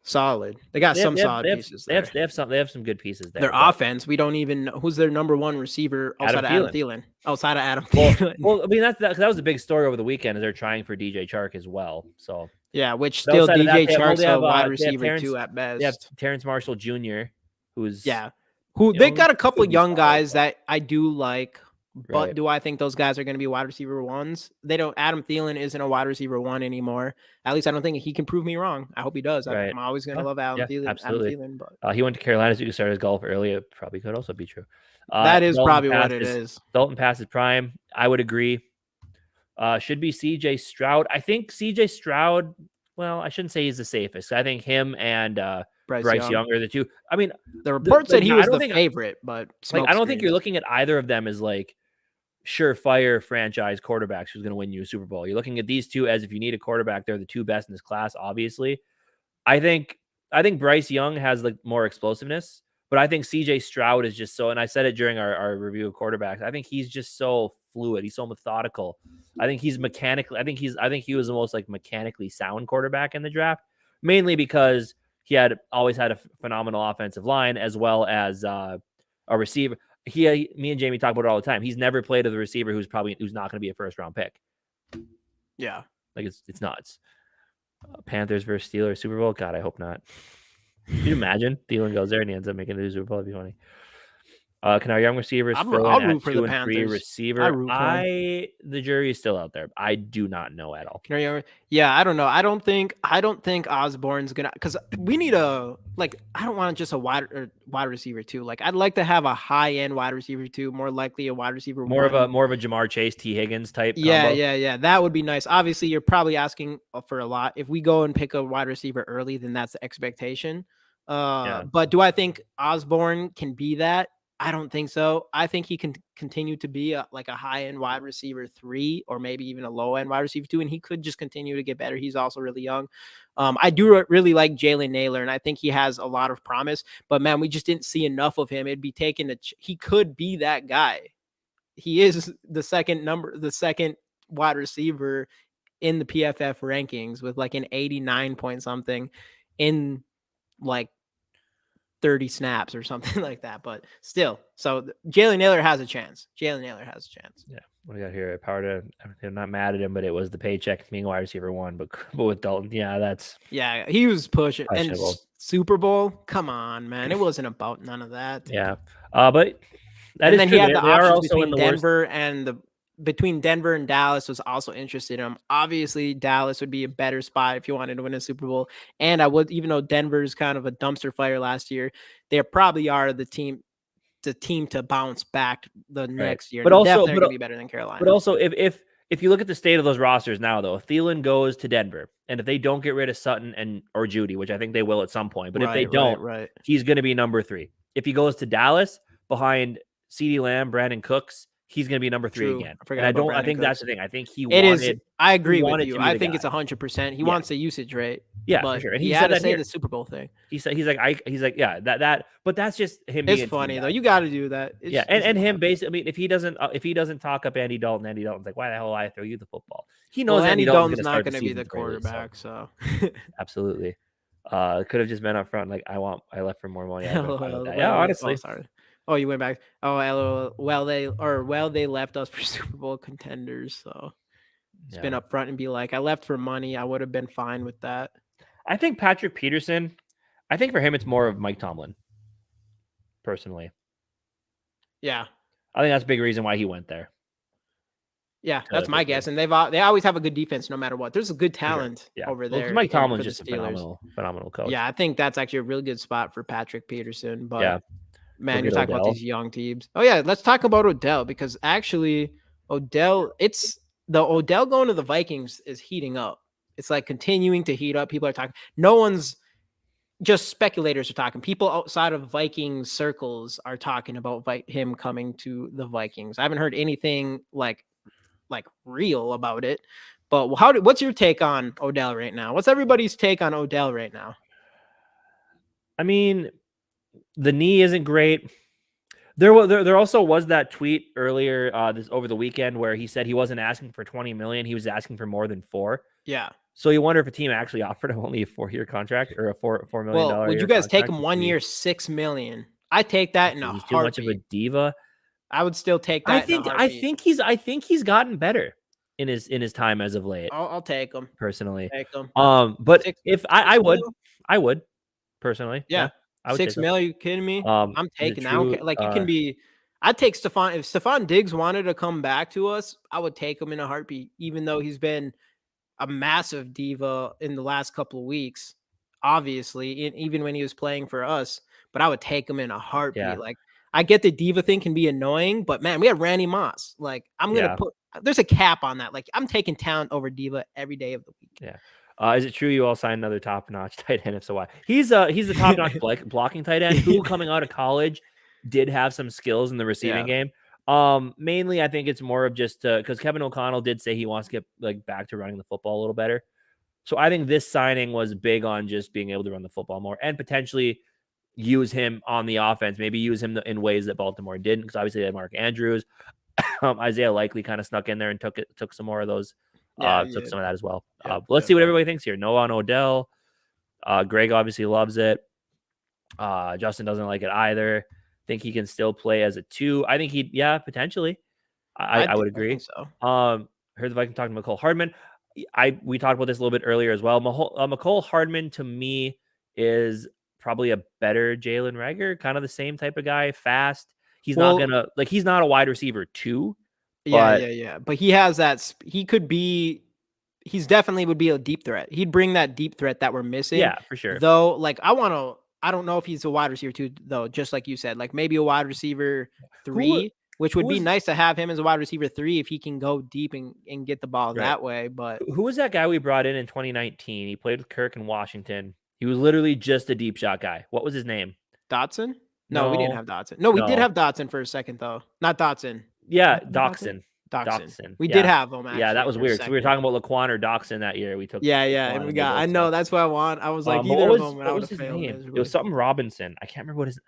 Solid. They got some solid pieces there. They have some good pieces there. Their offense, we don't even know who's their number one receiver outside of Adam Thielen. Well, I mean that was a big story over the weekend. Is they're trying for DJ Chark as well. So yeah, which still DJ Chark's a wide receiver too at best. They have Terrence Marshall Jr., who's they got a couple of young guys that I do like. But do I think those guys are going to be wide receiver ones? They don't. Adam Thielen isn't a wide receiver one anymore. At least I don't think he can prove me wrong. I hope he does. I'm always going to love Adam Thielen. Absolutely. Adam Thielen, he went to Carolina so you could start his golf early. It probably could also be true. That is probably what it is. Dalton passes prime. I would agree. Should be CJ Stroud. I think CJ Stroud. Well, I shouldn't say he's the safest. I think him and Bryce Young are the two. I mean, the report said he was the favorite, but I don't think you're looking at either of them as like surefire franchise quarterbacks who's going to win you a Super Bowl. You're looking at these two as if you need a quarterback, they're the two best in this class, obviously. I think Bryce Young has the more explosiveness, but I think CJ Stroud is just so, and I said it during our review of quarterbacks, I think he's just so fluid. He's so methodical. I think he was the most like mechanically sound quarterback in the draft, mainly because he always had a phenomenal offensive line as well as a receiver. Me and Jamie talk about it all the time. He's never played with a receiver who's not going to be a first round pick. Yeah. Like it's nuts. Panthers versus Steelers Super Bowl. God, I hope not. Can you imagine Thielen goes there and he ends up making the Super Bowl? That'd be funny. Can our young receivers fill in at 2 and 3 receiver? The jury is still out there. I do not know at all. Yeah, I don't know. I don't think Osborne's gonna, because we need I don't want just a wide receiver too. Like I'd like to have a high end wide receiver too. More likely a wide receiver. More of a Jamar Chase, T Higgins type. Yeah, combo. yeah. That would be nice. Obviously, you're probably asking for a lot. If we go and pick a wide receiver early, then that's the expectation. But do I think Osborne can be that? I don't think so. I think he can continue to be a high-end wide receiver 3 or maybe even a low-end wide receiver 2, and he could just continue to get better. He's also really young. I do really like Jalen Naylor, and I think he has a lot of promise. But, man, we just didn't see enough of him. It'd be he could be that guy. He is the second wide receiver in the PFF rankings with like an 89 point something in like 30 snaps or something like that, but still, so Jalen Naylor has a chance. Yeah. What do we got here? I'm not mad at him, but it was the paycheck being wide receiver 1, but with Dalton, he was pushing. And Super Bowl, come on, man, it wasn't about none of that. Yeah, but then he had the options between Denver between Denver and Dallas was also interested in him. Obviously, Dallas would be a better spot if you wanted to win a Super Bowl. And even though Denver's kind of a dumpster fire last year, they probably are the team to bounce back the next year. But also, they're going to be better than Carolina. But also, if if you look at the state of those rosters now, though, if Thielen goes to Denver, and if they don't get rid of Sutton or Judy, which I think they will at some point, but if they don't, he's going to be number 3. If he goes to Dallas behind CeeDee Lamb, Brandon Cooks, he's going to be number 3 again. And I think that's the thing. I think I agree with you. I think it's 100%. He wants the usage rate. Yeah, for sure. And he had to say the Super Bowl thing. He's like, yeah, that. But that's just him. It's funny though. You got to do that. And him basically. I mean, if he doesn't talk up Andy Dalton's like, why the hell will I throw you the football? He knows Andy Dalton's not going to be the quarterback. So absolutely, could have just been up front. Like I left for more money. Yeah, honestly. Oh, sorry. Oh, you went back. Oh, well, they left us for Super Bowl contenders. So it's been up front and be like, I left for money. I would have been fine with that. I think Patrick Peterson, I think for him, it's more of Mike Tomlin, personally. Yeah. I think that's a big reason why he went there. Yeah, that's my guess. And they always have a good defense no matter what. There's a good talent over there. Mike Tomlin's just a phenomenal coach. Yeah, I think that's actually a really good spot for Patrick Peterson. But man, you're talking about these young teams. Oh, yeah, let's talk about Odell because actually Odell going to the Vikings is heating up. It's like continuing to heat up. People are talking. No one's just speculators are talking. People outside of Viking circles are talking about him coming to the Vikings. I haven't heard anything like real about it. But what's your take on Odell right now? What's everybody's take on Odell right now? I mean, the knee isn't great. There also was that tweet earlier over the weekend where he said he wasn't asking for $20 million. He was asking for more than $4 million. Yeah. So you wonder if a team actually offered him only a 4-year contract or a $4 million. Well, would you guys take him 1 year, $6 million? I take that in a heartbeat. He's too much of a diva. I would still take that. I think he's gotten better in his time as of late. I'll take him personally. Take him. But if I would personally. Yeah. $6 million? Are you kidding me? I'm taking that. Like it can be. I'd take Stephon. If Stephon Diggs wanted to come back to us, I would take him in a heartbeat. Even though he's been a massive diva in the last couple of weeks, obviously, even when he was playing for us. But I would take him in a heartbeat. Yeah. Like I get the diva thing can be annoying, but man, we have Randy Moss. Like I'm gonna there's a cap on that. Like I'm taking talent over diva every day of the week. Yeah. Is it true you all signed another top-notch tight end? If so, why? He's the top-notch blocking tight end who, coming out of college, did have some skills in the receiving game. Mainly, I think it's more of just because Kevin O'Connell did say he wants to get back to running the football a little better. So I think this signing was big on just being able to run the football more and potentially use him on the offense. Maybe use him in ways that Baltimore didn't, because obviously they had Mark Andrews. Isaiah Likely kind of snuck in there and took some more of those. Took some of that as well. Let's see what everybody thinks here. Noah on Odell. Greg obviously loves it. Justin doesn't like it either. Think he can still play as a 2. I think potentially. I would agree. I think so. Heard the Vikings talking to McCole Hardman. We talked about this a little bit earlier as well. McCole Hardman to me is probably a better Jalen Reagor, kind of the same type of guy, fast. He's not a wide receiver 2. But he has that. He's definitely would be a deep threat. He'd bring that deep threat that we're missing. Yeah, for sure. Though, like I don't know if he's a wide receiver 2 though. Just like you said, like maybe a wide receiver 3, which would be nice to have him as a wide receiver 3 if he can go deep and get the ball that way. But who was that guy we brought in 2019? He played with Kirk in Washington. He was literally just a deep shot guy. What was his name? Dotson? No, we didn't have Dotson. No, we did have Dotson for a second though. Not Dotson. Yeah, Doxson. We did have him. Actually, that was weird. So we were talking about Laquan or Doxson that year. We took. And we got. I know that's what I want. I was like, either of them. What was his name? It was something Robinson. I can't remember what his.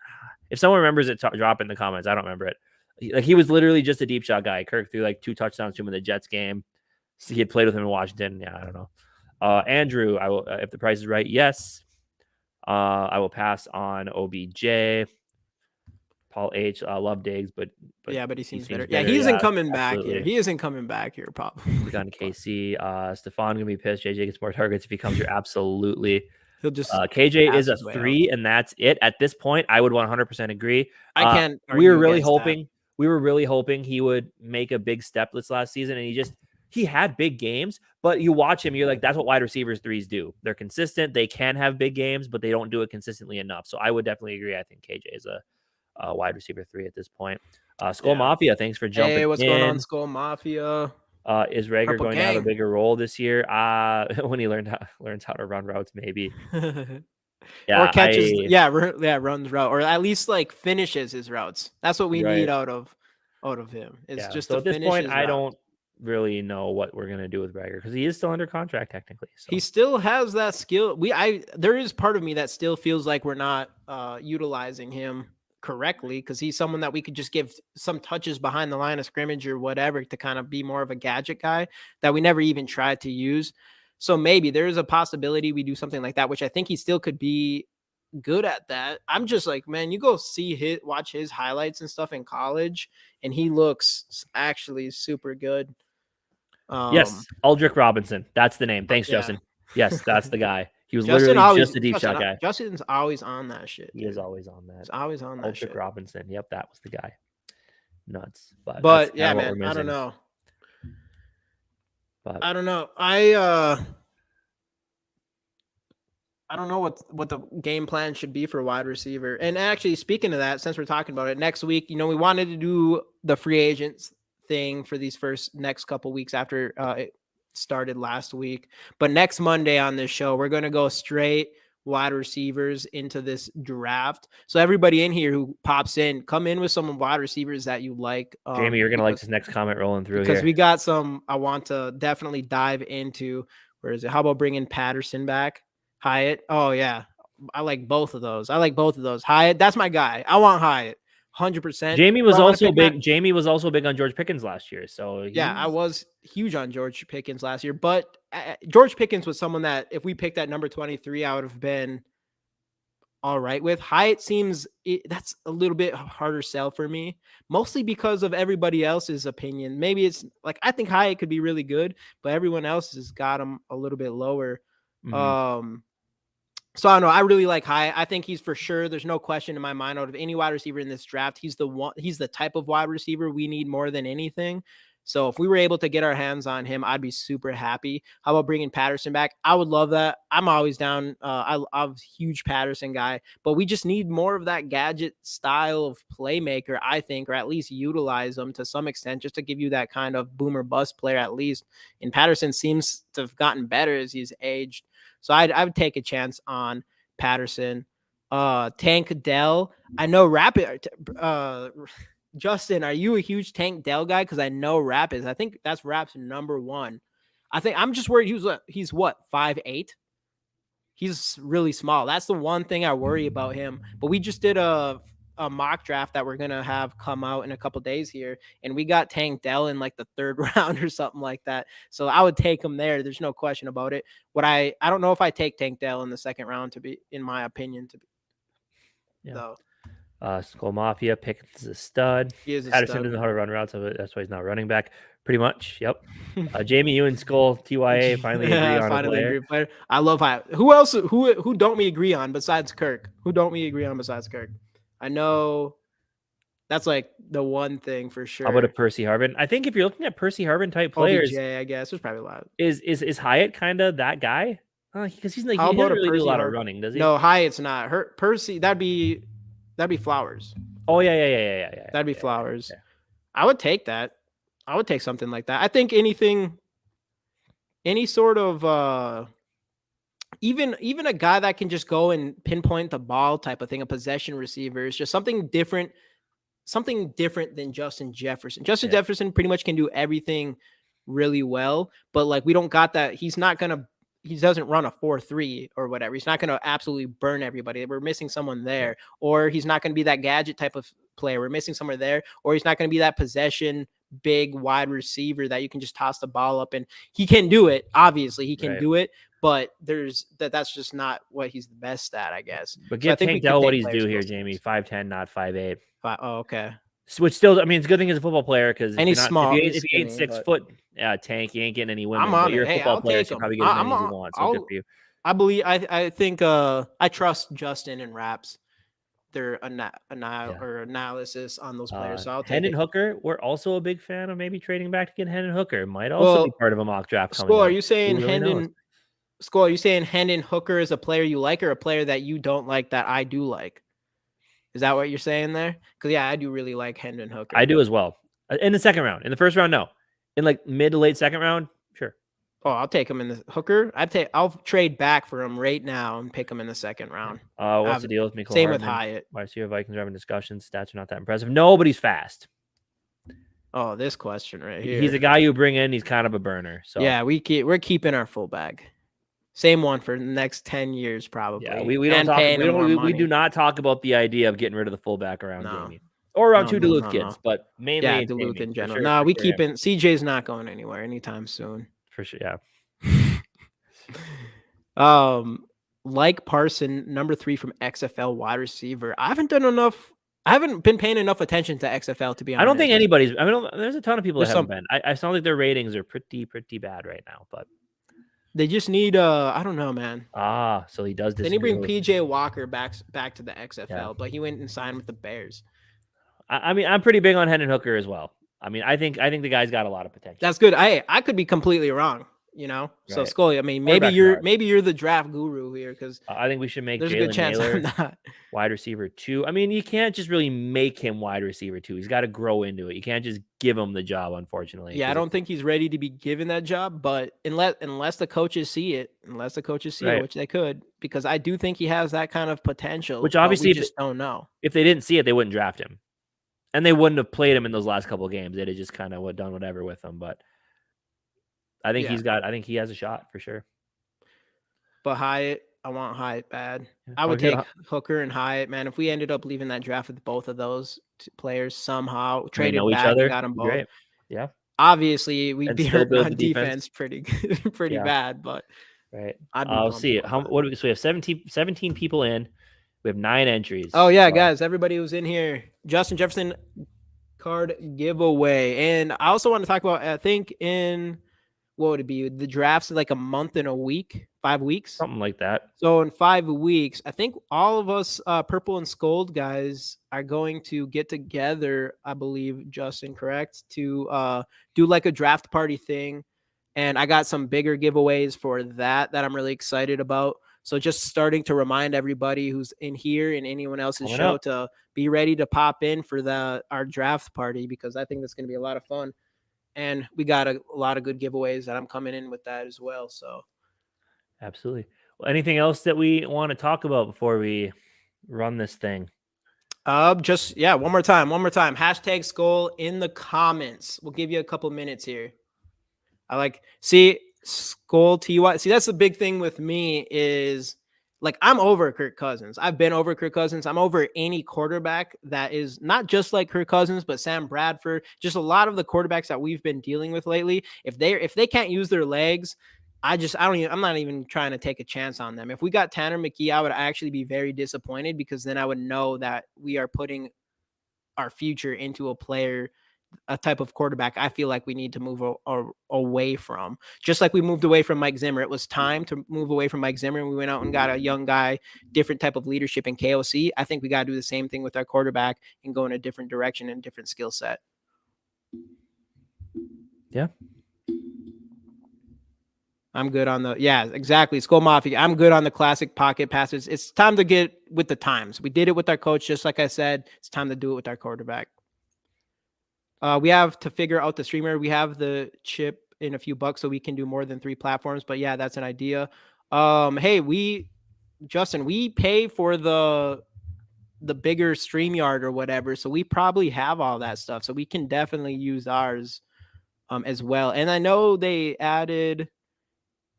If someone remembers it, drop it in the comments. I don't remember it. He was literally just a deep shot guy. Kirk threw like 2 touchdowns to him in the Jets game. So he had played with him in Washington. Yeah, I don't know. Andrew, I will if the price is right. Yes. I will pass on OBJ. Paul H. Love Diggs, but he seems better. Yeah, he isn't coming back here. He isn't coming back here, probably. We got KC. Stephon gonna be pissed. JJ gets more targets if he comes here. Absolutely. He'll just KJ is a 3, and that's it. At this point, I would 100% agree. I can't. We were really hoping he would make a big step this last season, and he had big games. But you watch him, you're like, that's what wide receivers 3s do. They're consistent. They can have big games, but they don't do it consistently enough. So I would definitely agree. I think KJ is a wide receiver 3 at this point. Skull Mafia, thanks for jumping in. Hey, what's going on, Skull Mafia? Is Rager Purple going to have a gang. bigger role this year? When he learns how to run routes, maybe. Or Yeah, catches, runs route, or at least like finishes his routes. That's what we need out of him. It's just so to at this finish point, his I route. don't really know what we're gonna do with Rager because he is still under contract technically. So he still has that skill. There is part of me that still feels like we're not utilizing him correctly, because he's someone that we could just give some touches behind the line of scrimmage or whatever to kind of be more of a gadget guy that we never even tried to use. So maybe there is a possibility we do something like that, which I think he still could be good at that. I'm just like, man, you go watch his highlights and stuff in college, and he looks actually super good. yes, Aldrick Robinson. That's the name. Thanks, Justin. Yes, that's the guy. He was literally just a deep shot guy. Justin's always on that shit. He is always on that. He's always on that Aldrick shit. Robinson. Yep, that was the guy. Nuts. But yeah, man, I don't know. But I don't know. I don't know what the game plan should be for wide receiver. And actually, speaking of that, since we're talking about it, next week, we wanted to do the free agents thing for these next couple weeks after it started last week. But next Monday on this show, we're going to go straight wide receivers into this draft. So everybody in here who pops in, come in with some wide receivers that you like. Jamie, you're going to like this next comment rolling through because we got some I want to definitely dive into. Where is it? How about bringing Patterson back? Hyatt. Oh yeah. I like both of those. Hyatt, that's my guy. I want Hyatt. 100%. Jamie was also big. Jamie was also big on George Pickens last year. So yeah, I was huge on George Pickens last year. But George Pickens was someone that if we picked at number 23, I would have been all right with. Hyatt that's a little bit harder sell for me, mostly because of everybody else's opinion. Maybe it's like I think Hyatt could be really good, but everyone else has got him a little bit lower. Mm-hmm. So I don't know. I really like Hyatt. I think he's for sure. There's no question in my mind out of any wide receiver in this draft. He's the type of wide receiver we need more than anything. So if we were able to get our hands on him, I'd be super happy. How about bringing Patterson back? I would love that. I'm always down. I'm a huge Patterson guy, but we just need more of that gadget style of playmaker, I think, or at least utilize them to some extent, just to give you that kind of boomer bust player at least. And Patterson seems to have gotten better as he's aged. So I would take a chance on Patterson. Tank Dell. I know Justin, are you a huge Tank Dell guy? Because I know Rap is. I think that's Rap's number one. I'm just worried he's what, 5'8"? He's really small. That's the one thing I worry about him. But we just did a mock draft that we're going to have come out in a couple days here. And we got Tank Dell in like the 3rd round or something like that. So I would take him there. There's no question about it. I don't know if I take Tank Dell in the 2nd round in my opinion, yeah. Though. Skull Mafia, Pickens is a stud. Patterson doesn't know how to run routes, so that's why he's not running back. Pretty much, yep. Jamie, you and Skull TYA finally agree on a player. I love how. Who else? Who don't we agree on besides Kirk? I know that's like the one thing for sure. How about a Percy Harvin? I think if you're looking at Percy Harvin type players, OBJ, I guess there's probably a lot. Is Hyatt kind of that guy? Because he's like he doesn't really do a lot of running, does he? No, Hyatt's not. Percy, that'd be Flowers. Oh yeah. That'd be Flowers. Yeah. I would take that. I would take something like that. I think any sort of even a guy that can just go and pinpoint the ball type of thing, a possession receiver, is just something different than Justin Jefferson. Jefferson pretty much can do everything really well, but like we don't got that. He doesn't run a 4-3 or whatever. He's not going to absolutely burn everybody. We're missing someone there. Or he's not going to be that gadget type of player. We're missing somewhere there. Or he's not going to be that possession big wide receiver that you can just toss the ball up. And he can do it. Obviously, he can do it. But that's just not what he's the best at, I guess. But give Tank Dell what he's due here, Jamie. 5'10", not 5'8". Oh, okay. Which still, I mean, it's a good thing he's a football player because he's small. If he ain't 6 foot, Tank, you ain't getting any women. But you're a football player, so you probably get as many as you want. So good for you. I think I trust Justin and Raps. Their analysis on those players. So I'll take Hendon Hooker. We're also a big fan of maybe trading back to get Hendon Hooker. Might also be part of a mock draft coming. Are you saying Hendon Hooker is a player you like or a player that you don't like that I do like? Is that what you're saying there? Because, yeah, I do really like Hendon Hooker. I do as well. In the 2nd round. In the 1st round, no. in like mid to late second round, sure. Oh, I'll take him in the Hooker. I'll trade back for him right now and pick him in the second round. What's the deal with Mecole Same Hardman? with Hyatt. Why see your Vikings are having discussions? Stats are not that impressive. Nobody's fast. Oh, this question right here. He's a guy you bring in. He's kind of a burner. So yeah, we're keeping our full bag. Same one for the next 10 years, probably. Yeah, we don't talk. We do not talk about the idea of getting rid of the fullback around Jamie or around two Duluth kids, but mainly Duluth Jamie, in general. Sure, we keeping CJ's not going anywhere anytime soon. For sure, yeah. Like Parson, number 3 from XFL wide receiver. I haven't been paying enough attention to XFL, to be honest. I don't think anybody's. There's a ton of people that haven't been. I sound like their ratings are pretty bad right now, but they just need I don't know, man. So he does. Then he bring PJ Walker back to the XFL, but he went and signed with the Bears. I mean, I'm pretty big on Hendon Hooker as well. I mean, I think the guy's got a lot of potential. That's good. I could be completely wrong, Right. So Scully, I mean, maybe you're the draft guru here, because I think we should make there's a good chance I'm not. Wide receiver 2. I mean, you can't just really make him wide receiver 2. He's got to grow into it. You can't just give him the job, unfortunately. Yeah, I don't think he's ready to be given that job, but unless the coaches see it, which they could, because I do think he has that kind of potential, which obviously we just don't know. If they didn't see it, they wouldn't draft him. And they wouldn't have played him in those last couple of games. They'd have just kind of done whatever with him. But I think I think he has a shot for sure. But Hyatt, I want Hyatt bad. I would take Hooker and Hyatt, man. If we ended up leaving that draft with both of those players somehow, traded back and got them both. Great. Yeah. obviously we'd be hurt on defense pretty good, pretty bad, but right. I'll see it. So we have 17 people in. We have 9 entries. Oh yeah, guys, everybody who's in here, Justin Jefferson card giveaway. And I also want to talk about, I think in, what would it be? The draft's like a month and a week, 5 weeks. Something like that. So in 5 weeks, I think all of us Purple and Scold guys are going to get together, I believe, Justin, correct? To do like a draft party thing. And I got some bigger giveaways for that I'm really excited about. So just starting to remind everybody who's in here and anyone else's show to be ready to pop in for our draft party, because I think that's going to be a lot of fun. And we got a lot of good giveaways that I'm coming in with that as well. So absolutely. Well, anything else that we want to talk about before we run this thing? Just, yeah, one more time. Hashtag Skull in the comments. We'll give you a couple minutes here. Skull TY. See, that's the big thing with me is, like, I'm over Kirk Cousins. I've been over Kirk Cousins. I'm over any quarterback that is not just like Kirk Cousins, but Sam Bradford. Just a lot of the quarterbacks that we've been dealing with lately. If they can't use their legs, I'm not even trying to take a chance on them. If we got Tanner McKee, I would actually be very disappointed, because then I would know that we are putting our future into a type of quarterback I feel like we need to move away from. Just like we moved away from Mike Zimmer. It was time to move away from Mike Zimmer, and we went out and got a young guy, different type of leadership in KOC. I think we got to do the same thing with our quarterback and go in a different direction and different skill set. Yeah. I'm good on exactly. Skull Mafia. I'm good on the classic pocket passes. It's time to get with the times. We did it with our coach, just like I said. It's time to do it with our quarterback. We have to figure out the streamer. We have the chip in a few bucks, so we can do more than 3 platforms. But yeah, that's an idea. Hey, Justin, we pay for the bigger StreamYard or whatever, so we probably have all that stuff. So we can definitely use ours as well. And I know they added,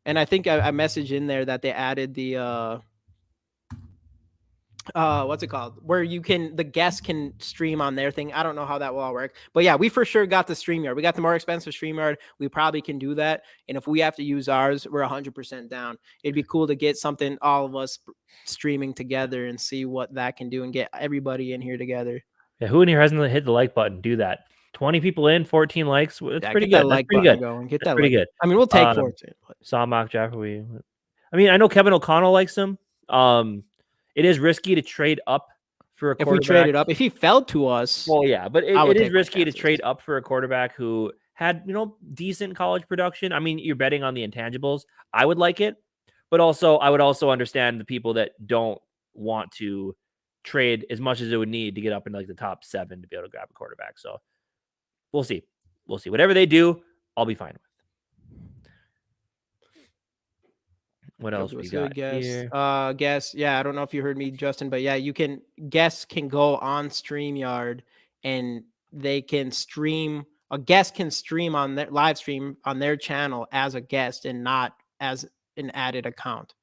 and I think I messaged in there that they added the what's it called, where the guests can stream on their thing. I don't know how that will all work, but yeah, we for sure got the StreamYard. We got the more expensive StreamYard. We probably can do that. And if we have to use ours, we're 100% down. It'd be cool to get something, all of us streaming together, and see what that can do and get everybody in here together. Yeah. Who in here hasn't hit the like button? Do that. 20 people in, 14 likes. It's pretty good. That's pretty good. Get that pretty good. I mean, we'll take 14. Saw mock draft. I know Kevin O'Connell likes him. It is risky to trade up for a quarterback. If we traded up, if he fell to us. Well, yeah, but it is risky to trade up for a quarterback who had, decent college production. I mean, you're betting on the intangibles. I would like it, but also I would also understand the people that don't want to trade as much as it would need to get up into like the top 7 to be able to grab a quarterback. So we'll see. Whatever they do, I'll be fine with. What else we got here? Guess. Yeah, I don't know if you heard me, Justin, but yeah, you can guests can go on StreamYard and they can stream. A guest can stream on their live stream on their channel as a guest and not as an added account,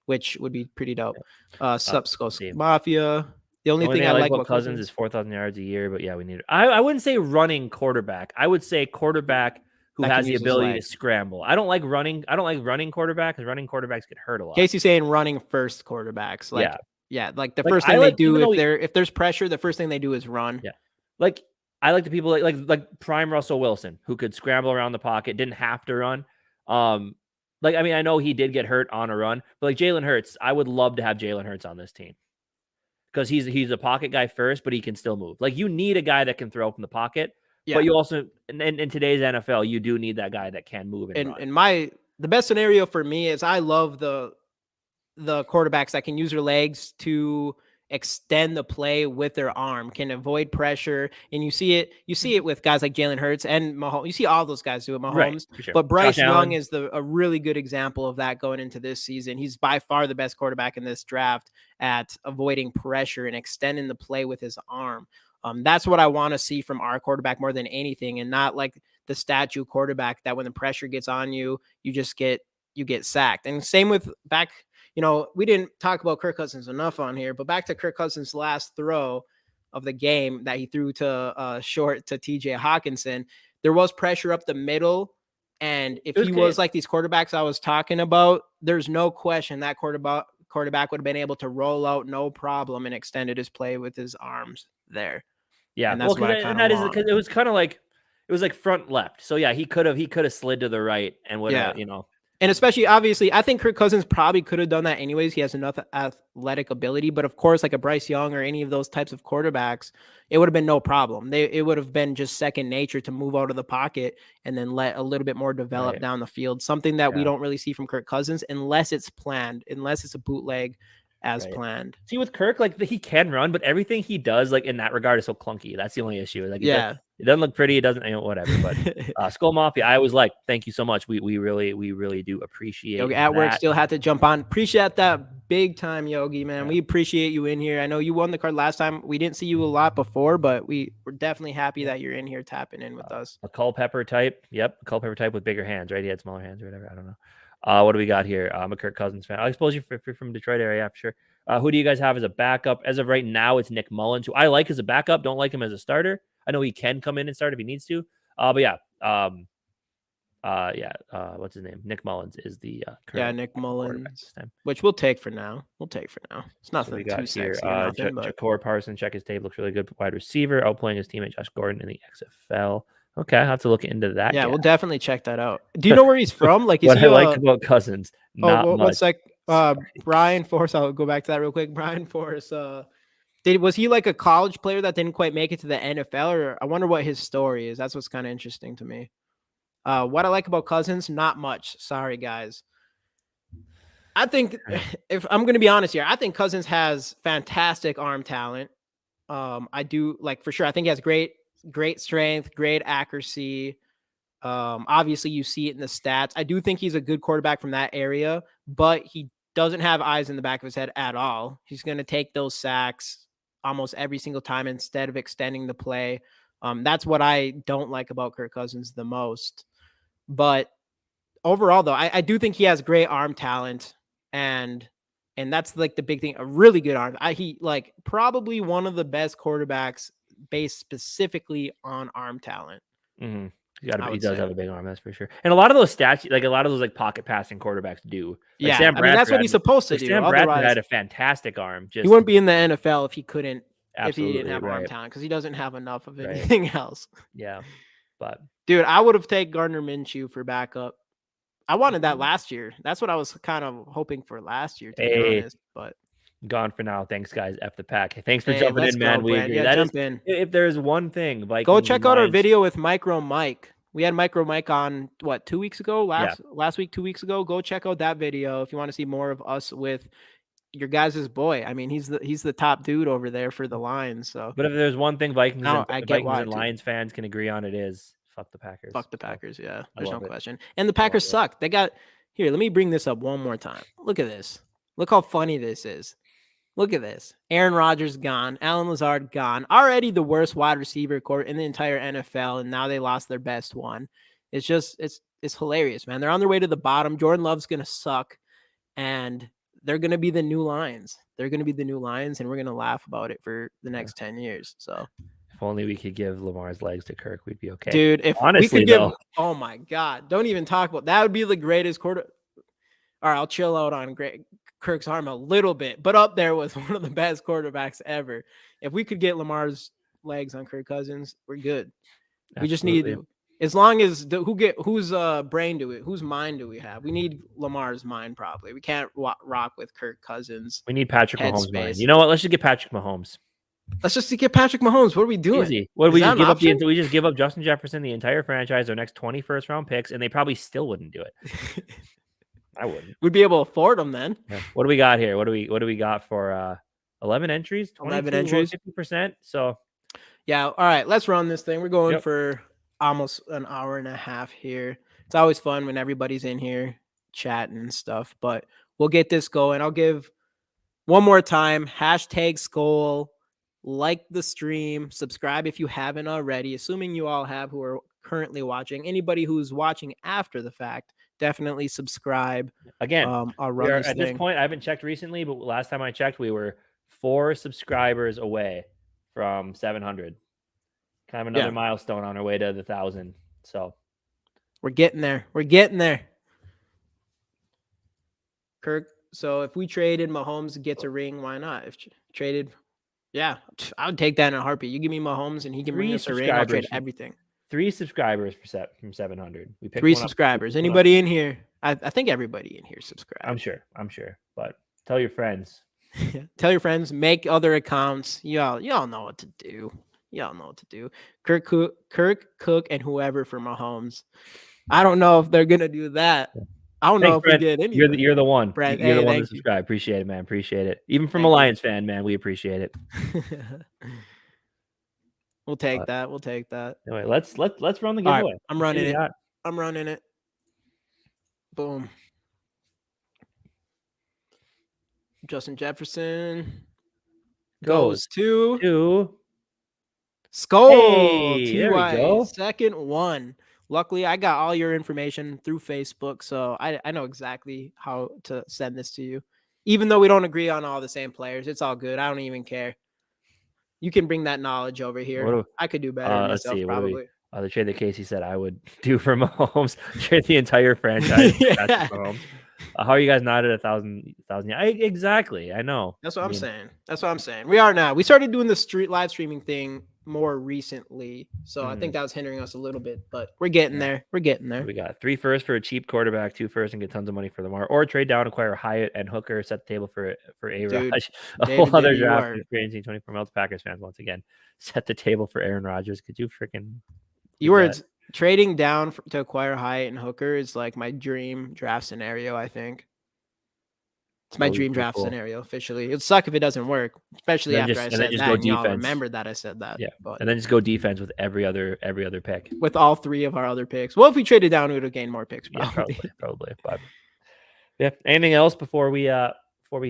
which would be pretty dope. Subscope Mafia. The only thing I like about Cousins is 4,000 yards a year, but yeah, we need it. I wouldn't say running quarterback. I would say quarterback who has the ability to scramble. I don't like running quarterback because running quarterbacks get hurt a lot. Casey's saying running first quarterbacks. Like, yeah, like the first thing they do if there's pressure, the first thing they do is run. Yeah. Like I like the people like prime Russell Wilson who could scramble around the pocket, didn't have to run. Like, I mean, I know he did get hurt on a run, but like Jalen Hurts, I would love to have Jalen Hurts on this team because he's a pocket guy first, but he can still move. Like, you need a guy that can throw from the pocket, but you also, in today's NFL, you do need that guy that can move and run. And the best scenario for me is I love the quarterbacks that can use their legs to extend the play with their arm, can avoid pressure. And you see it with guys like Jalen Hurts and Mahomes. You see all those guys do it, Mahomes. Right, sure. But Bryce Young is a really good example of that going into this season. He's by far the best quarterback in this draft at avoiding pressure and extending the play with his arm. That's what I want to see from our quarterback more than anything, and not like the statue quarterback that when the pressure gets on you, you get sacked. And same with back. You know, we didn't talk about Kirk Cousins enough on here, but back to Kirk Cousins' last throw of the game that he threw to short to TJ Hawkinson, there was pressure up the middle. And if he was like these quarterbacks I was talking about, there's no question that quarterback would have been able to roll out no problem and extended his play with his arms there. Yeah, and that's what I kind of want. Because it was kind of like it was like front left. So yeah, he could have slid to the right and would have, you know. And especially, obviously, I think Kirk Cousins probably could have done that anyways. He has enough athletic ability. But, of course, like a Bryce Young or any of those types of quarterbacks, it would have been no problem. It would have been just second nature to move out of the pocket and then let a little bit more develop down the field, something that we don't really see from Kirk Cousins unless it's planned, unless it's a bootleg as planned. See, with Kirk, like he can run, but everything he does, like in that regard, is so clunky. That's the only issue. Like, it doesn't look pretty. It doesn't, whatever. But Skull Mafia, I was like, thank you so much. We really do appreciate Yogi at work. Still had to jump on. Appreciate that big time, Yogi, man. We appreciate you in here. I know you won the card last time. We didn't see you a lot before, but we're definitely happy that you're in here tapping in with us. A Culpepper type. Yep, a Culpepper type with bigger hands, right? He had smaller hands or whatever. I don't know. What do we got here? I'm a Kirk Cousins fan. I'll expose you if you're from Detroit area, for sure. Who do you guys have as a backup? As of right now, it's Nick Mullins, who I like as a backup. Don't like him as a starter. I know he can come in and start if he needs to. But yeah. What's his name? Nick Mullins is the current Nick Mullins, which we'll take for now. It's nothing too sexy. Jakor Parson, check his tape. Looks really good. Wide receiver, outplaying his teammate Josh Gordon in the XFL. Okay, I'll have to look into that. Yeah, we'll definnely check that out. Do you know where he's from? Like, what I like about Cousins, not much. What's like Brian Force? I'll go back to that real quick. Brian Force, was he like a college player that didn't quite make it to the NFL? Or I wonder what his story is. That's what's kind of interesting to me. What I like about Cousins, not much. Sorry, guys. I think if I'm going to be honest here, I think Cousins has fantastic arm talent. I do like for sure. I think he has great strength, great accuracy. Obviously you see it in the stats. I do think he's a good quarterback from that area, but he doesn't have eyes in the back of his head at all. He's going to take those sacks almost every single time instead of extending the play. That's what I don't like about Kirk Cousins the most. But overall, though, I do think he has great arm talent, and that's like the big thing. A really good arm. He like probably one of the best quarterbacks based specifically on arm talent. Mm-hmm. He does have a big arm, that's for sure. And a lot of those stats, like a lot of those like pocket passing quarterbacks do. Like Sam Bradford, that's what he's supposed to do. Sam Bradford had a fantastic arm. He wouldn't be in the NFL if he couldn't. If he didn't have arm talent, because he doesn't have enough of anything else. Yeah, but dude, I would have taken Gardner Minshew for backup. I wanted that last year. That's what I was kind of hoping for last year, to be honest. But gone for now. Thanks, guys. F the pack. Thanks for jumping in, man. We agree. Jump in. If there's one thing, Vikings, go check out our video with Micro Mike. We had Micro Mike on 2 weeks ago, last week, 2 weeks ago. Go check out that video if you want to see more of us with your guys' boy. I mean, he's the top dude over there for the Lions. So, but if there's one thing Vikings and Lions fans can agree on, it is Fuck the Packers. Fuck the Packers. So, yeah, there's no question. And the Packers suck. They got here. Let me bring this up one more time. Look at this. Look how funny this is. Look at this. Aaron Rodgers gone. Allen Lazard gone. Already the worst wide receiver core in the entire NFL, and now they lost their best one. It's just it's hilarious, man. They're on their way to the bottom. Jordan Love's gonna suck, and they're gonna be the new Lions. They're gonna be the new Lions, and we're gonna laugh about it for the next 10 years. So if only we could give Lamar's legs to Kirk, we'd be okay. Dude, if honestly, we could give, oh my God, don't even talk about that. Would be the greatest quarter. All right, I'll chill out on Kirk's arm a little bit, but up there was one of the best quarterbacks ever. If we could get Lamar's legs on Kirk Cousins, we're good. We just need, as long as whose brain do we, whose mind do we have? We need Lamar's mind probably. We can't rock with Kirk Cousins. We need Patrick Mahomes' mind. You know what? Let's just get Patrick Mahomes. Let's just get Patrick Mahomes. What are we doing? Easy. What do we just give up? We just give up Justin Jefferson, the entire franchise, their next 20 first-round picks, and they probably still wouldn't do it. I wouldn't. We'd be able to afford them then. Yeah. What do we got here? What do we got for 11 entries? 11 entries, 50%. So, yeah. All right, let's run this thing. We're going for almost an hour and a half here. It's always fun when everybody's in here chatting and stuff, but we'll get this going. I'll give one more time, #Skull. Like the stream, subscribe if you haven't already, assuming you all have who are currently watching. Anybody who's watching after the fact, definitely subscribe. Again, I'll run this point, I haven't checked recently, but last time I checked, we were 4 subscribers away from 700. Kind of another milestone on our way to the 1,000. So we're getting there. We're getting there. Kirk, so if we traded, Mahomes gets a ring, why not? If traded... Yeah, I would take that in a heartbeat. You give me Mahomes and he can bring us a ring, I'll trade everything. 3 subscribers from 700. We picked 3 subscribers. Anybody in here? I think everybody in here subscribed. I'm sure. But tell your friends. Tell your friends. Make other accounts. Y'all know what to do. Y'all know what to do. Kirk, Cook, and whoever for Mahomes. I don't know if they're gonna do that. I don't know if we did any. You're the one. Brad, you're the one to subscribe. Appreciate it, man. Appreciate it. Even from a Lions fan, man, we appreciate it. We'll take that. We'll take that. Anyway, let's run the giveaway. Right, I'm running it. I'm running it. Boom. Justin Jefferson goes to Skull. Hey, there we go. Second one. Luckily, I got all your information through Facebook, so I know exactly how to send this to you. Even though we don't agree on all the same players, it's all good. I don't even care. You can bring that knowledge over here. I could do better myself, probably. The trade that Casey said I would do for Mahomes, trade the entire franchise. Mahomes. How are you guys not at 1,000? Exactly. I know. That's what I'm saying. That's what I'm saying. We are now. We started doing the live streaming thing more recently, so I think that was hindering us a little bit, but we're getting there. We're getting there. We got 3 firsts for a cheap quarterback, 2 firsts, and get tons of money for Lamar, or trade down, acquire Hyatt and Hooker, set the table for A-Raj. A whole other draft. 24 Melts Packers fans once again set the table for Aaron Rodgers. Could you freaking? Trading down to acquire Hyatt and Hooker is like my dream draft scenario. I think it's my dream draft scenario officially. It'd suck if it doesn't work, especially after I said that. And y'all remember that I said that. Yeah, and then just go defense with every other pick. With all 3 of our other picks. Well, if we traded down, we would have gained more picks. Probably. Yeah, probably. But yeah. Anything else before we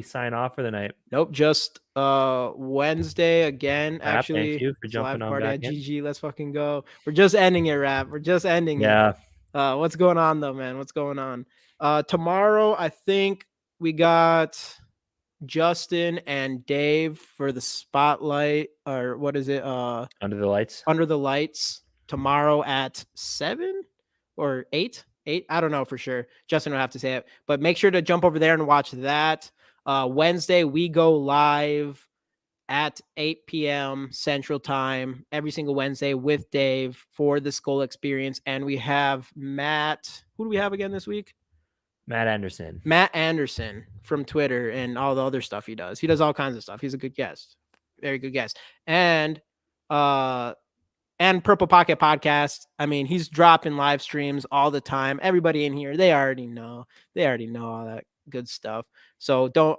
sign off for the night? Nope. Just Wednesday again. Actually, thank you for jumping on back in. GG. Let's fucking go. We're just ending it, Rap. We're just ending it. What's going on though, man? What's going on? Tomorrow, I think we got Justin and Dave for the spotlight, or what is it? Under the Lights. Under the Lights tomorrow at 7 or 8. I don't know for sure. Justin will have to say it, but make sure to jump over there and watch that. Wednesday, we go live at 8 p.m. Central Time every single Wednesday with Dave for the Skull Experience. And we have Matt. Who do we have again this week? Matt Anderson from Twitter and all the other stuff he does. He does all kinds of stuff. He's a good guest. Very good guest. And Purple Pocket Podcast. I mean, he's dropping live streams all the time. Everybody in here, they already know all that good stuff. So don't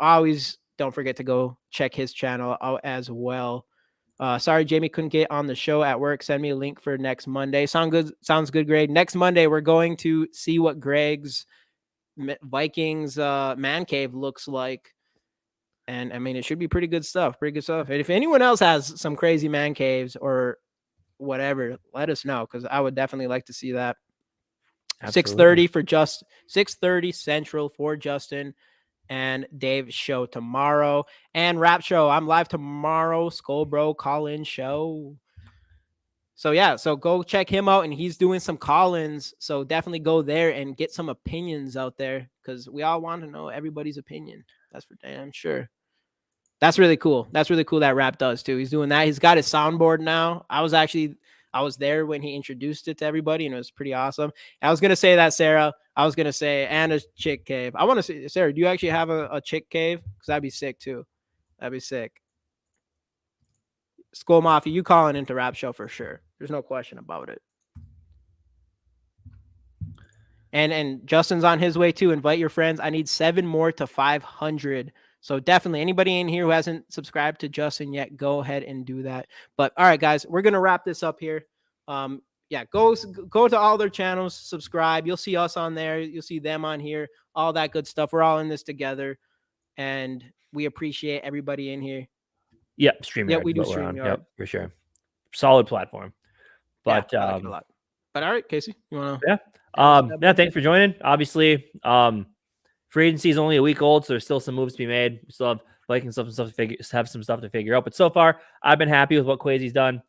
forget to go check his channel out as well. Sorry, Jamie couldn't get on the show at work. Send me a link for next Monday. Sounds good, Greg. Next Monday, we're going to see what Greg's Vikings man cave looks like. And I mean, it should be pretty good stuff. Pretty good stuff. And if anyone else has some crazy man caves or whatever, let us know, because I would definitely like to see that. 6:30 for 6:30 Central for Justin and Dave's show tomorrow. And Rap Show, I'm live tomorrow. Skull Bro call-in show. So yeah, so go check him out, and he's doing some call-ins. So definitely go there and get some opinions out there, because we all want to know everybody's opinion. That's for damn sure. That's really cool. That's really cool that Rap does too. He's doing that. He's got his soundboard now. I was there when he introduced it to everybody, and it was pretty awesome. I was gonna say that, Sarah. I was gonna say, and a chick cave. I want to say, Sarah, do you actually have a chick cave? Because that'd be sick too. That'd be sick. Skull Mafia, you calling into Rap Show for sure. There's no question about it. And Justin's on his way too. Invite your friends. I need 7 more to 500. So definitely, anybody in here who hasn't subscribed to Justin yet, go ahead and do that. But all right, guys, we're gonna wrap this up here. Yeah, go to all their channels, subscribe. You'll see us on there. You'll see them on here. All that good stuff. We're all in this together, and we appreciate everybody in here. Yep, StreamYard. Yeah, we do StreamYard. Yep, for sure. Solid platform. But yeah, I like it a lot. But all right, Casey, you wanna? Yeah. Thanks for joining. Obviously, free agency is only a week old, so there's still some moves to be made. We still have Vikings stuff to figure out. But so far, I've been happy with what Quasi's done.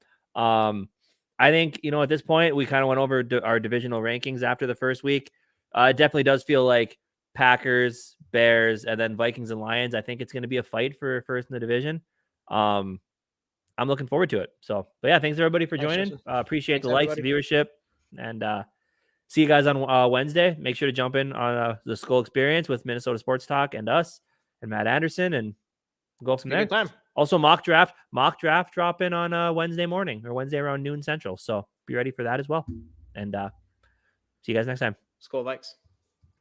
I think, at this point, we kind of went over our divisional rankings after the first week. It definitely does feel like Packers, Bears, and then Vikings and Lions. I think it's going to be a fight for first in the division. I'm looking forward to it. So, but yeah, thanks everybody for joining. Appreciate the likes, the viewership, and see you guys on Wednesday. Make sure to jump in on the Skull Experience with Minnesota Sports Talk and us and Matt Anderson, and go from there. Also, mock draft drop in on Wednesday morning or Wednesday around noon Central. So be ready for that as well. And see you guys next time. Skull Vikes.